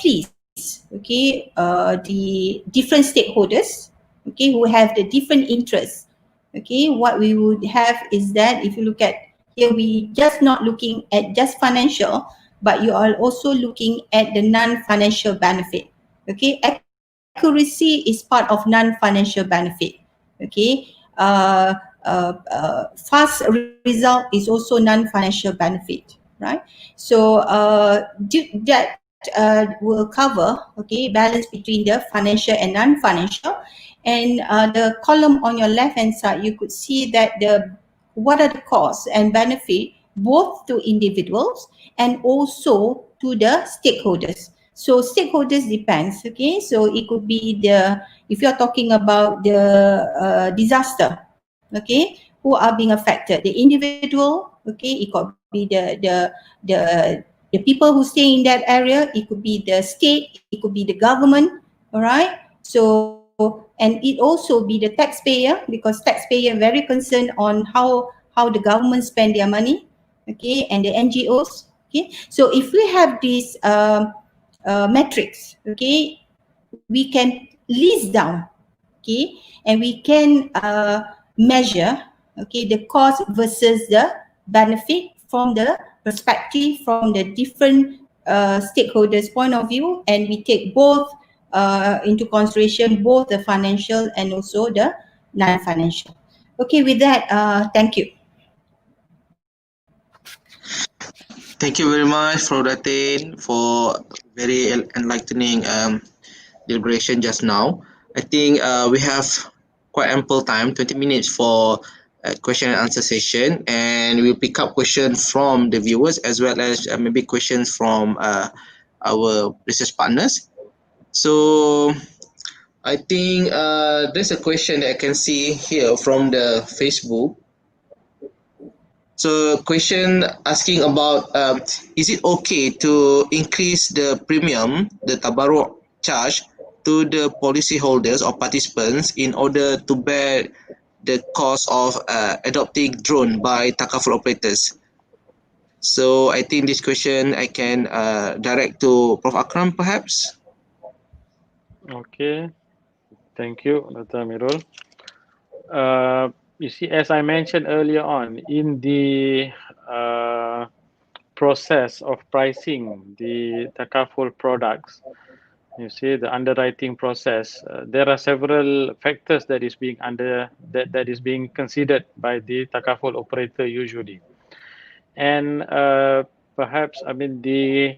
please, okay, the different stakeholders, okay, who have the different interests, okay, what we would have is that if you look at here, we just not looking at just financial, but you are also looking at the non-financial benefit. Okay, accuracy is part of non-financial benefit. Okay, fast result is also non-financial benefit, right? So that will cover, okay, balance between the financial and non-financial. And the column on your left hand side, you could see that what are the costs and benefit both to individuals and also to the stakeholders. So stakeholders depends, okay, so it could be if you're talking about the disaster, okay, who are being affected, the individual, okay, it could be the people who stay in that area, it could be the state, it could be the government, all right. So, and it also be the taxpayer, because taxpayer very concerned on how the government spend their money, okay, and the NGOs, okay. So if we have these metrics, okay, we can list down, okay, and we can measure, okay, the cost versus the benefit from the perspective from the different stakeholders point of view, and we take both into consideration both the financial and also the non-financial. Okay, with that, thank you. Thank you very much, Prof. Datin, for very enlightening deliberation just now. I think we have quite ample time, 20 minutes for question and answer session, and we'll pick up questions from the viewers as well as maybe questions from our research partners. So I think there's a question that I can see here from the Facebook. So question asking about is it okay to increase the premium, the tabarruk charge to the policyholders or participants in order to bear the cost of adopting drone by Takaful operators? So I think this question I can direct to Prof. Akram perhaps. Okay, thank you, Dr. Amirul. You see, as I mentioned earlier on, in the process of pricing the Takaful products, you see the underwriting process, there are several factors that is being that is being considered by the Takaful operator usually, and perhaps the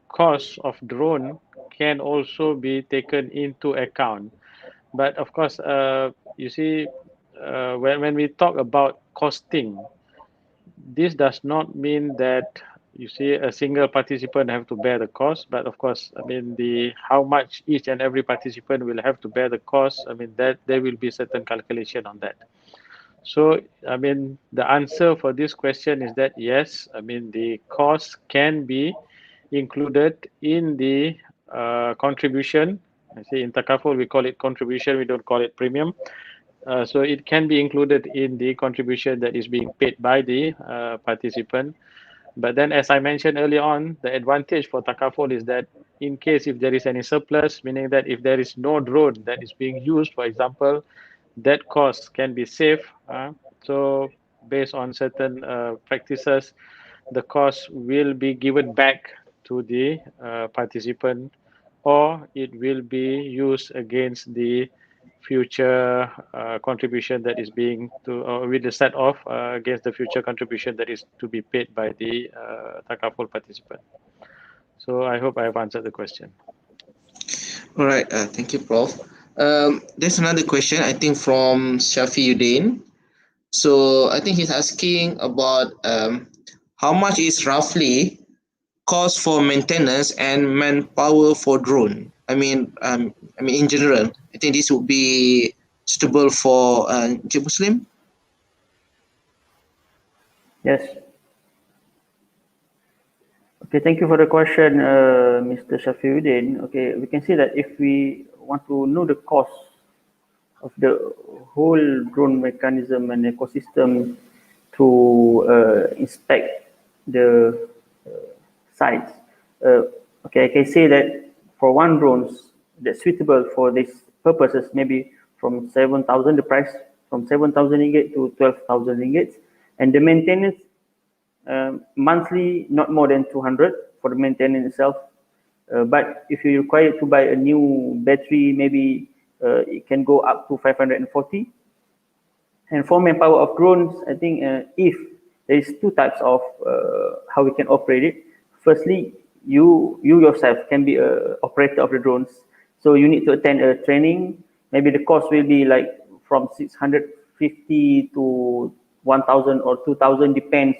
cost of drone can also be taken into account. But of course, you see, when we talk about costing, this does not mean that you see a single participant have to bear the cost, but of course, the how much each and every participant will have to bear the cost. That there will be certain calculation on that. So, the answer for this question is that yes, the cost can be included in the contribution. I say in Takaful we call it contribution, we don't call it premium. So it can be included in the contribution that is being paid by the participant. But then, as I mentioned earlier on, the advantage for Takaful is that in case if there is any surplus, meaning that if there is no drone that is being used, for example, that cost can be saved. So based on certain practices, the cost will be given back to the participant, or it will be used against the future contribution that is being to, or with the set off against the future contribution that is to be paid by the Takaful participant. So I hope I have answered the question. All right, thank you, Prof. There's another question, I think, from Shafi Uddin. So I think he's asking about how much is roughly cost for maintenance and manpower for drone. In general, I think this would be suitable for Encik Muslim. Yes. Okay, thank you for the question, Mr. Shafiuddin. Okay, we can see that if we want to know the cost of the whole drone mechanism and ecosystem to inspect the sites, okay, I can say that for one drone that's suitable for these purposes, maybe from 7,000, the price from 7,000 ringgit to 12,000 ringgit, and the maintenance monthly not more than 200 for the maintenance itself. But if you require to buy a new battery, maybe it can go up to 540. And for manpower of drones, I think if there is two types of how we can operate it. Firstly, you yourself can be an operator of the drones. So you need to attend a training. Maybe the cost will be like from 650 to 1,000 or 2,000, depends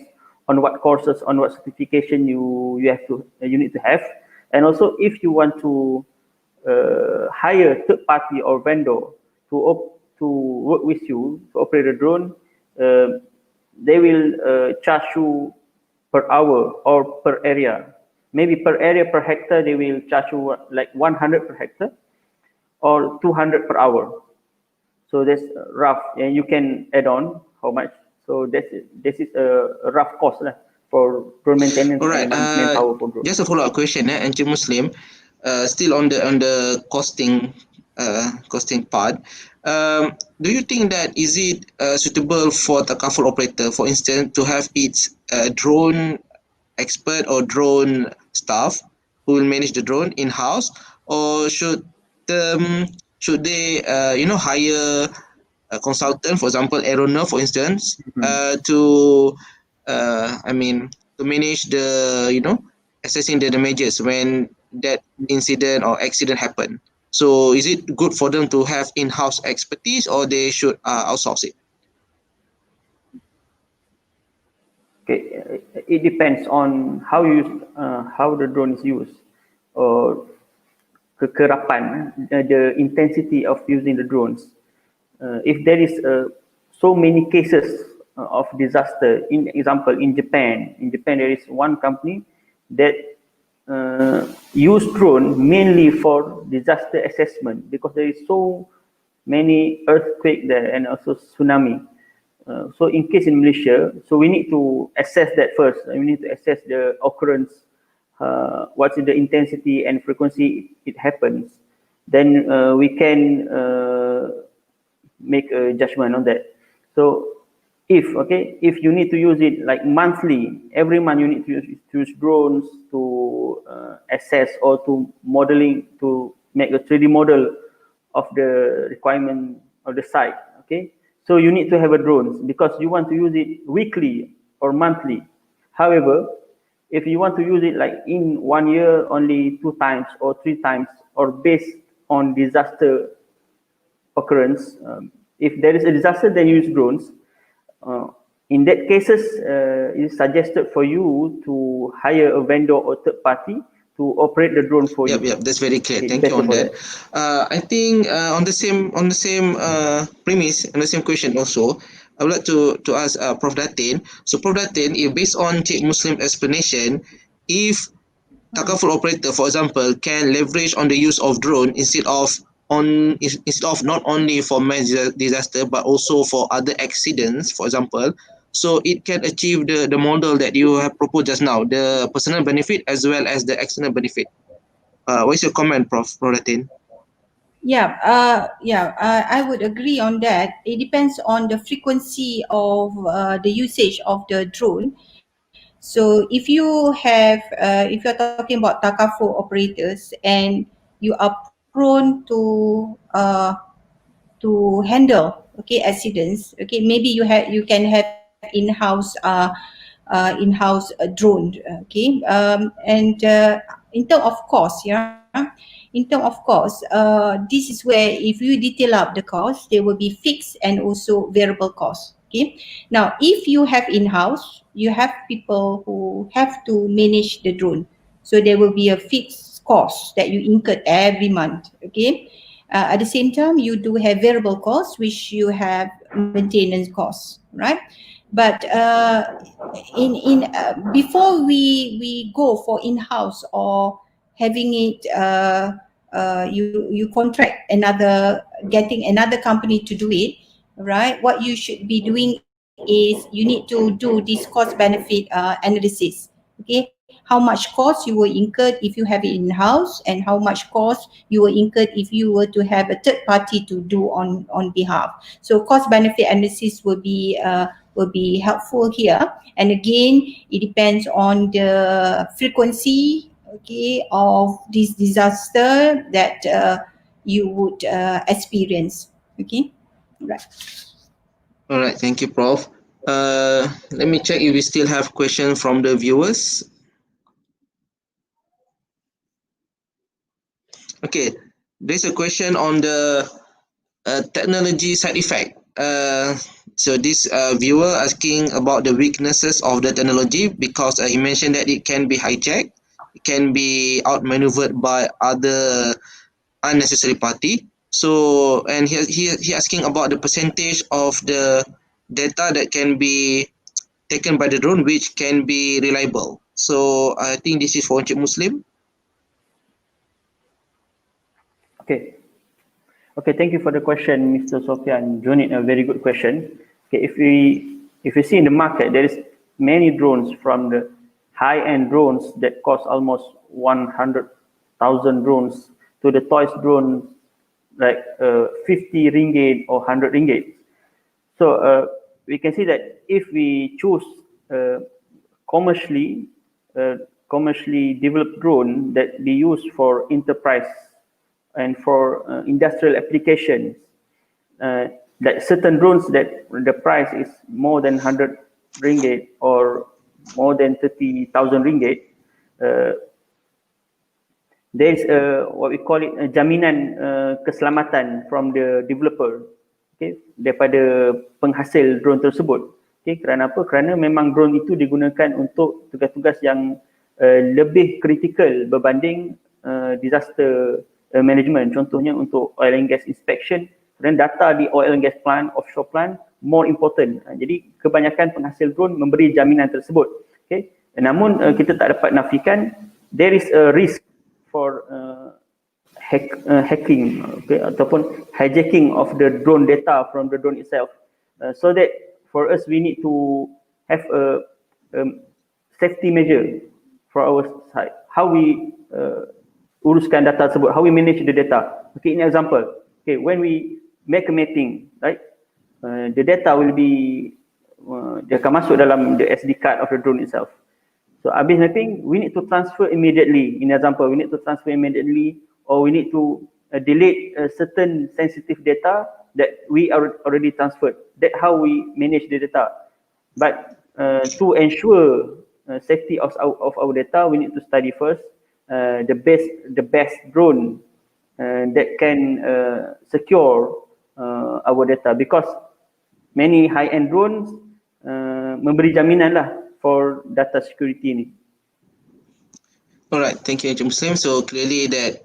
on what courses, on what certification you need to have. And also, if you want to hire third party or vendor to work with you to operate a drone, they will charge you per hour or per area. Maybe per area, per hectare, they will charge you like 100 per hectare or 200 per hour. So that's rough, and you can add on how much. So this is a rough cost for drone maintenance. All right. And manpower for drone. Just a follow-up question, Encik Muslim. Still on the costing part. Do you think that is it suitable for Takaful operator, for instance, to have its drone expert or drone staff who will manage the drone in-house, or should should they hire a consultant, for example, aeronaut, for instance, to manage the assessing the damages when that incident or accident happen. So is it good for them to have in-house expertise, or they should outsource it? Okay, it depends on how the drone is used, or kekerapan, the intensity of using the drones. If there is so many cases of disaster, in example, in Japan there is one company that use drone mainly for disaster assessment, because there is so many earthquake there and also tsunami. So in case in Malaysia, so we need to assess that first. We need to assess the occurrence, what's the intensity and frequency it happens. Then we can make a judgment on that. So if you need to use it like monthly, every month you need to use drones to assess or to modeling, to make a 3D model of the requirement of the site. Okay, so you need to have a drone because you want to use it weekly or monthly. However, if you want to use it like in 1 year only 2 times or 3 times, or based on disaster occurrence, if there is a disaster, then use drones. In that cases, it is suggested for you to hire a vendor or third party to operate the drone for you. Yep, that's very clear. Thank you on that. I think on the same premise, and the same question also, I would like to ask Prof Datin. So Prof Datin, if based on Cik Muslim explanation, if Takaful operator, for example, can leverage on the use of drone instead of not only for mass disaster but also for other accidents, for example, so it can achieve the model that you have proposed just now, the personal benefit as well as the external benefit. What's your comment, Prof Datin? I would agree on that. It depends on the frequency of the usage of the drone. So if you have, if you're talking about Takaful operators and you are prone to handle accidents, maybe you can have in-house drone, and in terms of cost, this is where if you detail up the cost, there will be fixed and also variable costs. Okay, now if you have in-house, you have people who have to manage the drone, so there will be a fixed cost that you incur every month. Okay, at the same time, you do have variable costs, which you have maintenance costs, right? But before we go for in-house or having it, you contract getting another company to do it, right? What you should be doing is you need to do this cost benefit analysis. Okay, how much cost you will incur if you have it in-house, and how much cost you will incur if you were to have a third party to do on behalf. So cost benefit analysis will be helpful here. And again, it depends on the frequency, of this disaster that you would experience. Okay, right. All right, thank you, Prof. Let me check if we still have questions from the viewers. Okay, there's a question on the technology side effect. So this viewer asking about the weaknesses of the technology, because he mentioned that it can be hijacked, it can be outmaneuvered by other unnecessary party. So, and he asking about the percentage of the data that can be taken by the drone which can be reliable. So I think this is for Encik Muslim. Okay, thank you for the question, Mr. Sofian. Joining a very good question. Okay, if we see in the market, there is many drones, from the high-end drones that cost almost 100,000 drones to the toys drones like 50 ringgit or 100 ringgit. So we can see that if we choose commercially developed drone that be used for enterprise and for industrial applications. That certain drones that the price is more than 100 ringgit or more than 30,000 ringgit, there is what we call it jaminan keselamatan from the developer, okay, daripada penghasil drone tersebut. Okay, kerana apa? Kerana memang drone itu digunakan untuk tugas-tugas yang lebih kritikal berbanding disaster management. Contohnya untuk oil and gas inspection, dan data di oil and gas plant, offshore plant more important. Jadi kebanyakan penghasil drone memberi jaminan tersebut. Okay. Namun kita tak dapat nafikan there is a risk for hacking, okay, ataupun hijacking of the drone data from the drone itself. So that for us we need to have a safety measure for our side. How we uruskan data tersebut, how we manage the data. Okay, in example, okay, when we make a mapping, right, the data will be dia akan masuk dalam the SD card of the drone itself. So habis mapping, we need to transfer immediately. In example, we need to transfer immediately, or we need to delete certain sensitive data that we are already transferred. That's how we manage the data. But to ensure safety of our data, we need to study first the best drone that can secure our data, because many high-end drones memberi jaminan lah for data security ni. Alright, thank you, Encik Muslim. So clearly that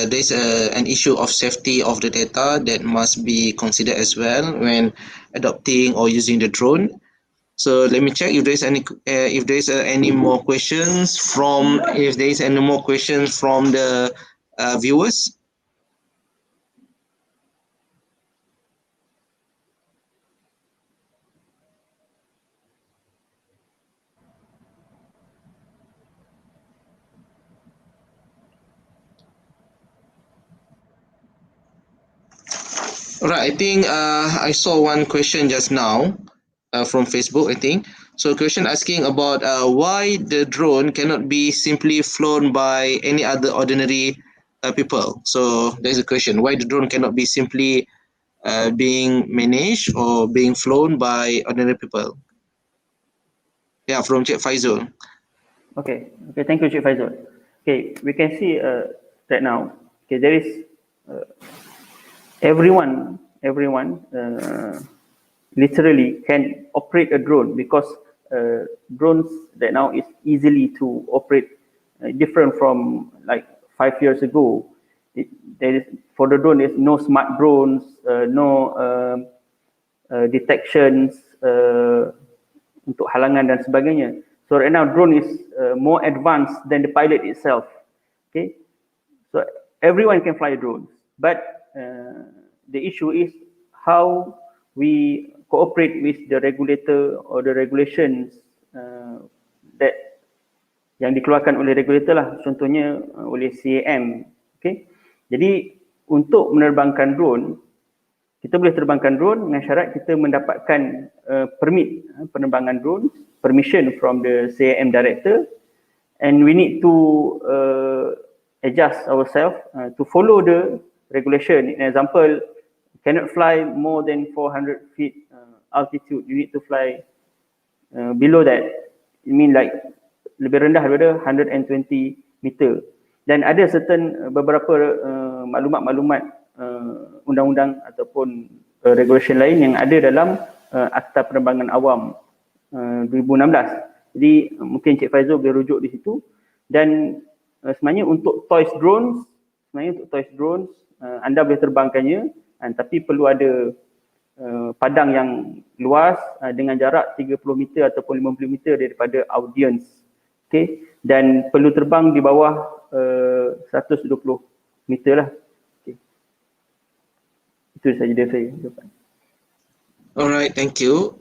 there's an issue of safety of the data that must be considered as well when adopting or using the drone. So let me check if there's any more questions from the viewers. Alright, I think I saw one question just now from Facebook, I think. So question asking about why the drone cannot be simply flown by any other ordinary people. So there's a question, why the drone cannot be simply being managed or being flown by ordinary people? Yeah, from Cik Faizul. Okay, thank you, Cik Faizul. Okay, we can see right now, okay, there is everyone literally can operate a drone, because drones that now is easily to operate, different from like 5 years ago. There is, for the drone, there's no smart drones, no detections untuk halangan dan sebagainya. So right now drone is more advanced than the pilot itself. Okay, so everyone can fly drones, but the issue is how we cooperate with the regulator or the regulations that yang dikeluarkan oleh regulator lah, contohnya oleh CAM. Okay, jadi untuk menerbangkan drone, kita boleh terbangkan drone dengan syarat kita mendapatkan permit penerbangan drone, permission from the CAM director, and we need to adjust ourselves to follow the regulation. In example, cannot fly more than 400 feet altitude. You need to fly below that. It mean like lebih rendah daripada 120 meter. Dan ada certain beberapa maklumat-maklumat undang-undang ataupun regulation lain yang ada dalam Akta Penerbangan Awam 2016. Jadi mungkin Cik Faizul boleh rujuk di situ. Dan sebenarnya untuk toys drones, anda boleh terbangkannya, tapi perlu ada padang yang luas dengan jarak 30 meter ataupun 50 meter daripada audience. Okay, dan perlu terbang di bawah 120 meter lah. Okay. Itu saja dari saya. Alright, thank you.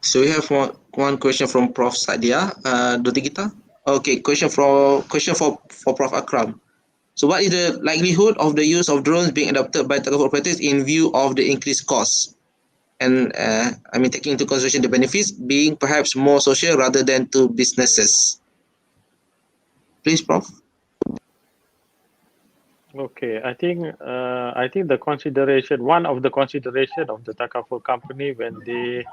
So we have one question from Prof Sadia. Dr. Gita. Okay, question for Prof Akram. So what is the likelihood of the use of drones being adopted by Takaful operators in view of the increased costs? And taking into consideration the benefits being perhaps more social rather than to businesses. Please, Prof. Okay, I think the consideration, one of the consideration of the Takaful company when they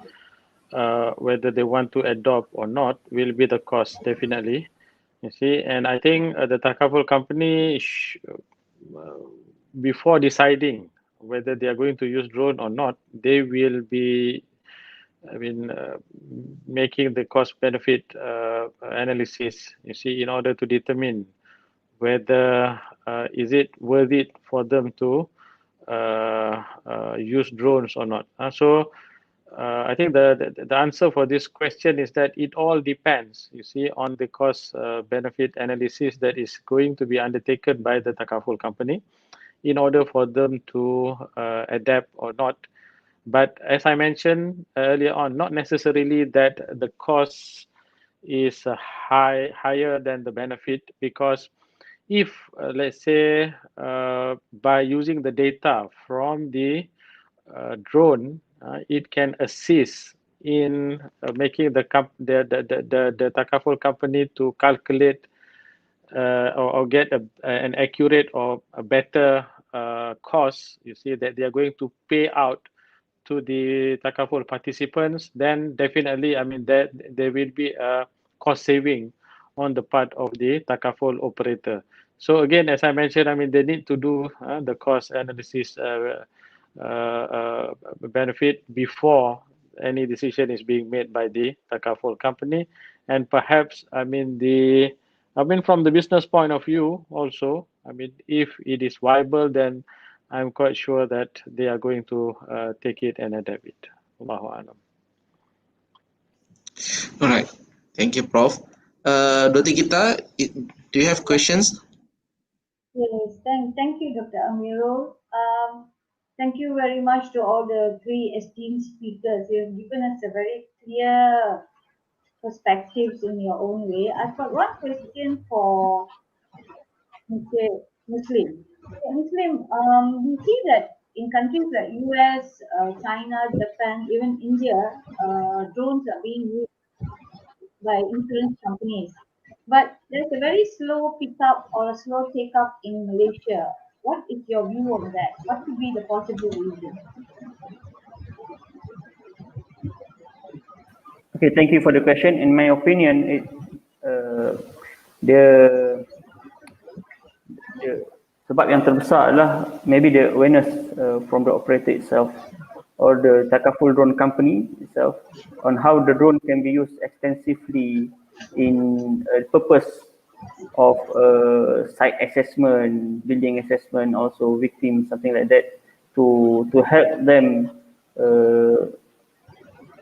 whether they want to adopt or not will be the cost, definitely. You see, and I think the Takaful company before deciding whether they are going to use drone or not, they will be, making the cost benefit analysis. You see, in order to determine whether is it worth it for them to use drones or not. I think the answer for this question is that it all depends, you see, on the cost benefit analysis that is going to be undertaken by the Takaful company in order for them to adapt or not. But as I mentioned earlier on, not necessarily that the cost is higher than the benefit, because if let's say by using the data from the drone, it can assist in making the Takaful company to calculate or get an accurate or a better cost, you see, that they are going to pay out to the Takaful participants. Then definitely, that there will be a cost saving on the part of the Takaful operator. So again, as I mentioned, they need to do the cost analysis benefit before any decision is being made by the Takaful company. And perhaps, from the business point of view also, if it is viable, then I'm quite sure that they are going to take it and adapt it. Allahu Alam. All right. Thank you, Prof. Dr. Gita, do you have questions? Yes, thank you, Dr. Amirul. Thank you very much to all the three esteemed speakers. You have given us a very clear perspectives in your own way. I've got one question for Mr. Muslim. Muslim, we see that in countries like US, China, Japan, even India, drones are being used by insurance companies. But there's a very slow pickup or a slow take up in Malaysia. What is your view on that? What could be the possible reason? Okay, thank you for the question. In my opinion, the sebab yang terbesar adalah maybe the awareness from the operator itself or the Takaful drone company itself on how the drone can be used extensively in purpose of site assessment, building assessment, also victims, something like that, to help them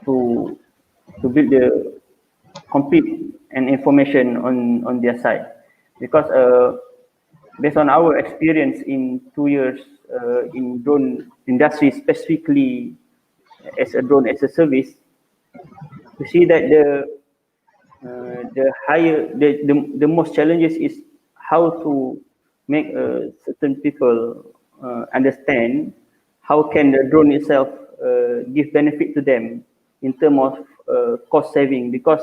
to build the complete and information on their side. Because based on our experience in 2 years in drone industry, specifically as a drone as a service, we see that the most challenges is how to make certain people understand how can the drone itself give benefit to them in terms of cost saving, because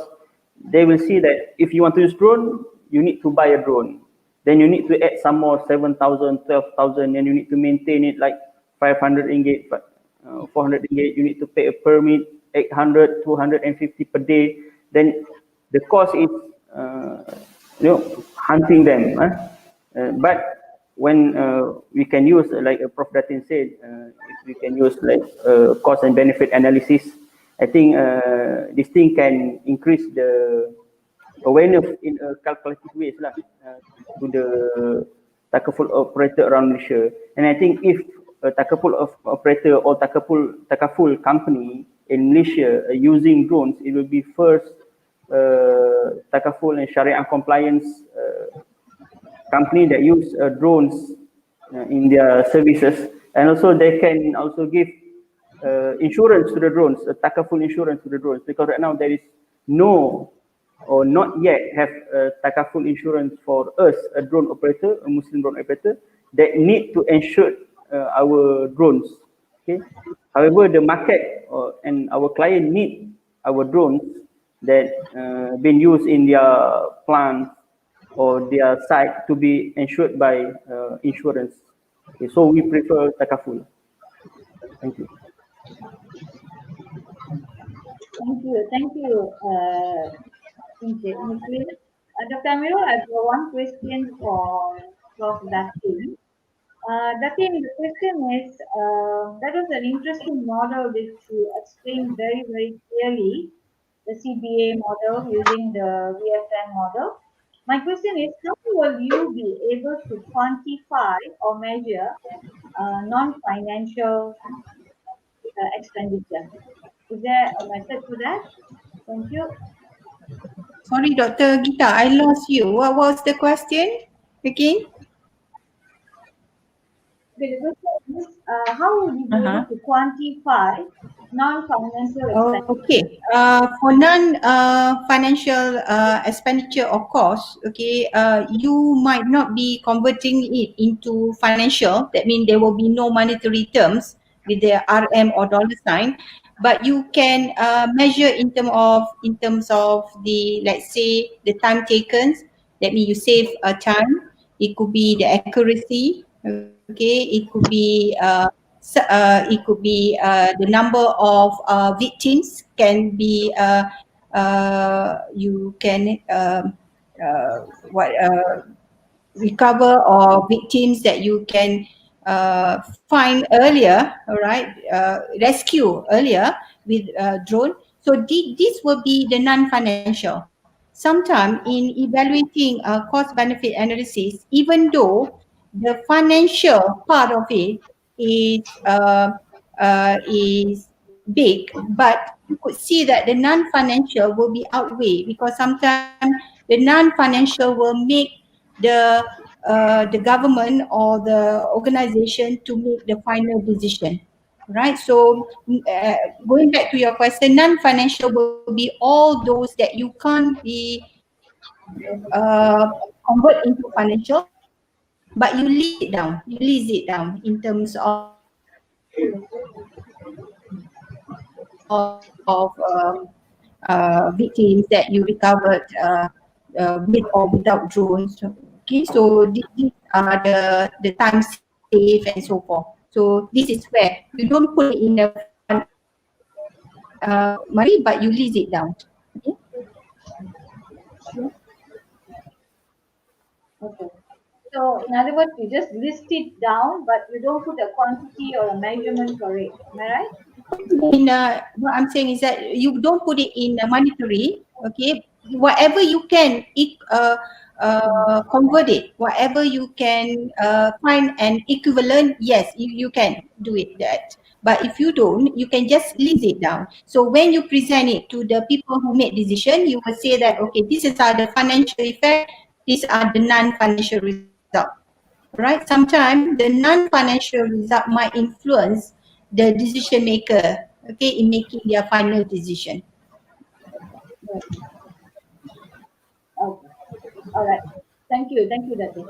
they will see that if you want to use drone, you need to buy a drone. Then you need to add some more 7,000, 12,000, and you need to maintain it like 500 ringgit, 400 ringgit. You need to pay a permit, 800, 250 per day. Then the cost is, hunting them. But when we can use, like Prof. Datin said, if we can use like cost and benefit analysis, I think this thing can increase the awareness in a calculative ways to the Takaful operator around Malaysia. And I think if a Takaful operator or Takaful company in Malaysia using drones, it will be first Takaful and Shariah compliance company that use drones in their services, and also they can also give insurance to the drones, Takaful insurance to the drones, because right now there is no or not yet have Takaful insurance for us, a drone operator, a Muslim drone operator, that need to insure our drones. Okay. However, the market and our client need our drones that been used in their plants or their site to be insured by insurance. Okay, so we prefer Takaful. Thank you. Thank you, Dr. Amirul, I've got one question for Prof. Datin. Datin, the question is, that was an interesting model which you explained very, very clearly, the CBA model using the VFM model. My question is, how will you be able to quantify or measure non-financial expenditure? Is there a method for that? Thank you. Sorry, Dr. Gita, I lost you. What was the question again? Okay, the question is, how would you be able to quantify non-financial expenditure? Okay. For non-financial expenditure, of course, okay, you might not be converting it into financial. That means there will be no monetary terms with the RM or dollar sign, but you can measure in terms of the, let's say, the time taken. That means you save time. It could be the accuracy. Okay, it could be the number of victims can be you can recover, or victims that you can find earlier, all right, rescue earlier with drone. So this will be the non-financial. Sometimes in evaluating cost benefit analysis, even though the financial part of it is big, but you could see that the non-financial will be outweighed, because sometimes the non-financial will make the government or the organization to make the final decision, right? So going back to your question, non-financial will be all those that you can't be convert into financial, but you lease it down. You lease it down in terms of victims that you recovered with or without drones. Okay, so these are the time save and so forth. So this is where you don't put it in the money, but you lease it down. Okay. Okay. So in other words, you just list it down, but you don't put a quantity or a measurement for it. Am I right? What I'm saying is that you don't put it in monetary. Okay, whatever you can convert it, whatever you can find an equivalent, yes, you can do it that. But if you don't, you can just lease it down. So when you present it to the people who make decision, you will say that, okay, this is the financial effect, these are the non-financial result. Right? Sometimes the non-financial result might influence the decision maker, okay, in making their final decision. Okay. All right. Thank you, Datin.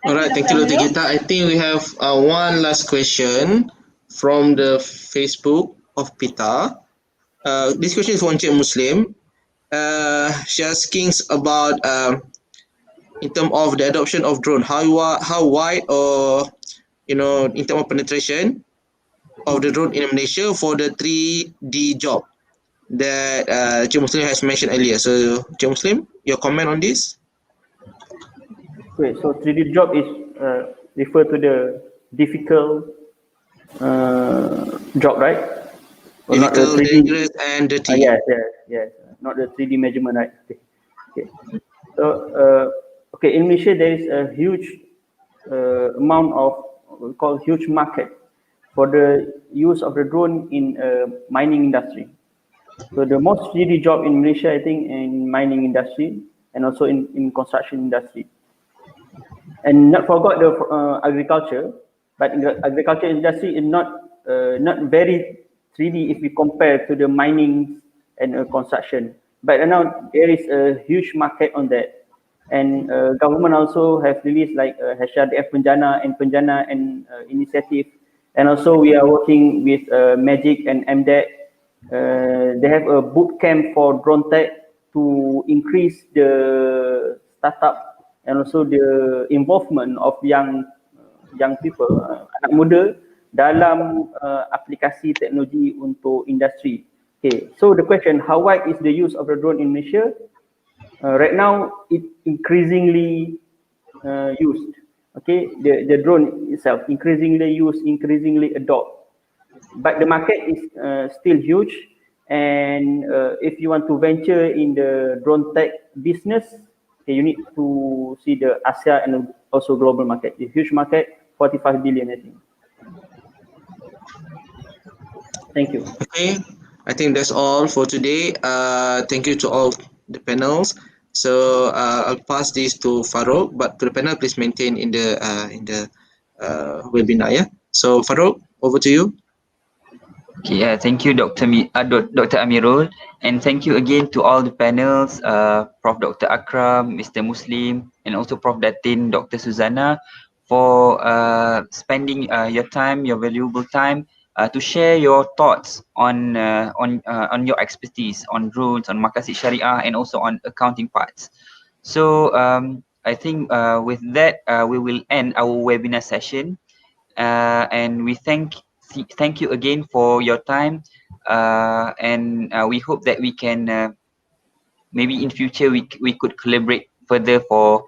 All right, thank you, Dr. Gita. I think we have one last question from the Facebook of Pita. This question is for Encik Muslim. She asking about in terms of the adoption of drone, how wide, or in terms of penetration of the drone in Malaysia for the 3D job that Encik Muslim has mentioned earlier. So, Encik Muslim, your comment on this? Great. So 3D job is refer to the difficult job, right? Or difficult, dangerous, and dirty. Yes. Not the 3D measurement, right? Okay. So in Malaysia there is a huge amount of what we call huge market for the use of the drone in mining industry. So the most 3D job in Malaysia, I think, in mining industry and also in construction industry. And not forgot the agriculture, but in the agriculture industry is not very 3D if we compare to the mining and construction. But now there is a huge market on that, and government also have released like HRDF Penjana and initiative, and also we are working with Magic and MDEC. They have a boot camp for drone tech to increase the startup and also the involvement of young people, anak muda dalam aplikasi teknologi untuk industri. Okay, so the question, how wide is the use of the drone in Malaysia? Right now, it increasingly used. Okay, the drone itself increasingly used, increasingly adopt. But the market is still huge, and if you want to venture in the drone tech business, okay, you need to see the Asia and also global market. The huge market, 45 billion, I think. Thank you. Okay, I think that's all for today. Thank you to all the panels. So I'll pass this to Farouk, but to the panel, please maintain in the webinar. Yeah. So Farouk, over to you. Okay, thank you, Dr. Amirul, and thank you again to all the panels, Prof. Dr. Akram, Mr. Muslim, and also Prof. Datin, Dr. Suzana, for spending your time, your valuable time, to share your thoughts on your expertise on drones, on Maqasid Shariah, and also on accounting parts. So I think with that, we will end our webinar session, and we thank you again for your time, and we hope that we can maybe in future we could collaborate further for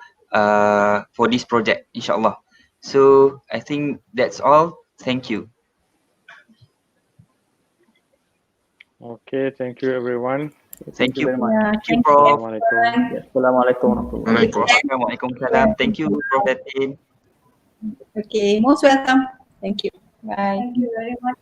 this project, inshallah. So I think that's all. Thank you. Okay, thank you everyone. Thank you very much. Thank you, Prof. Assalamualaikum. Assalamualaikum. Thank you, Prof. Datin. Okay, most welcome. Thank you. Bye. Thank you very much.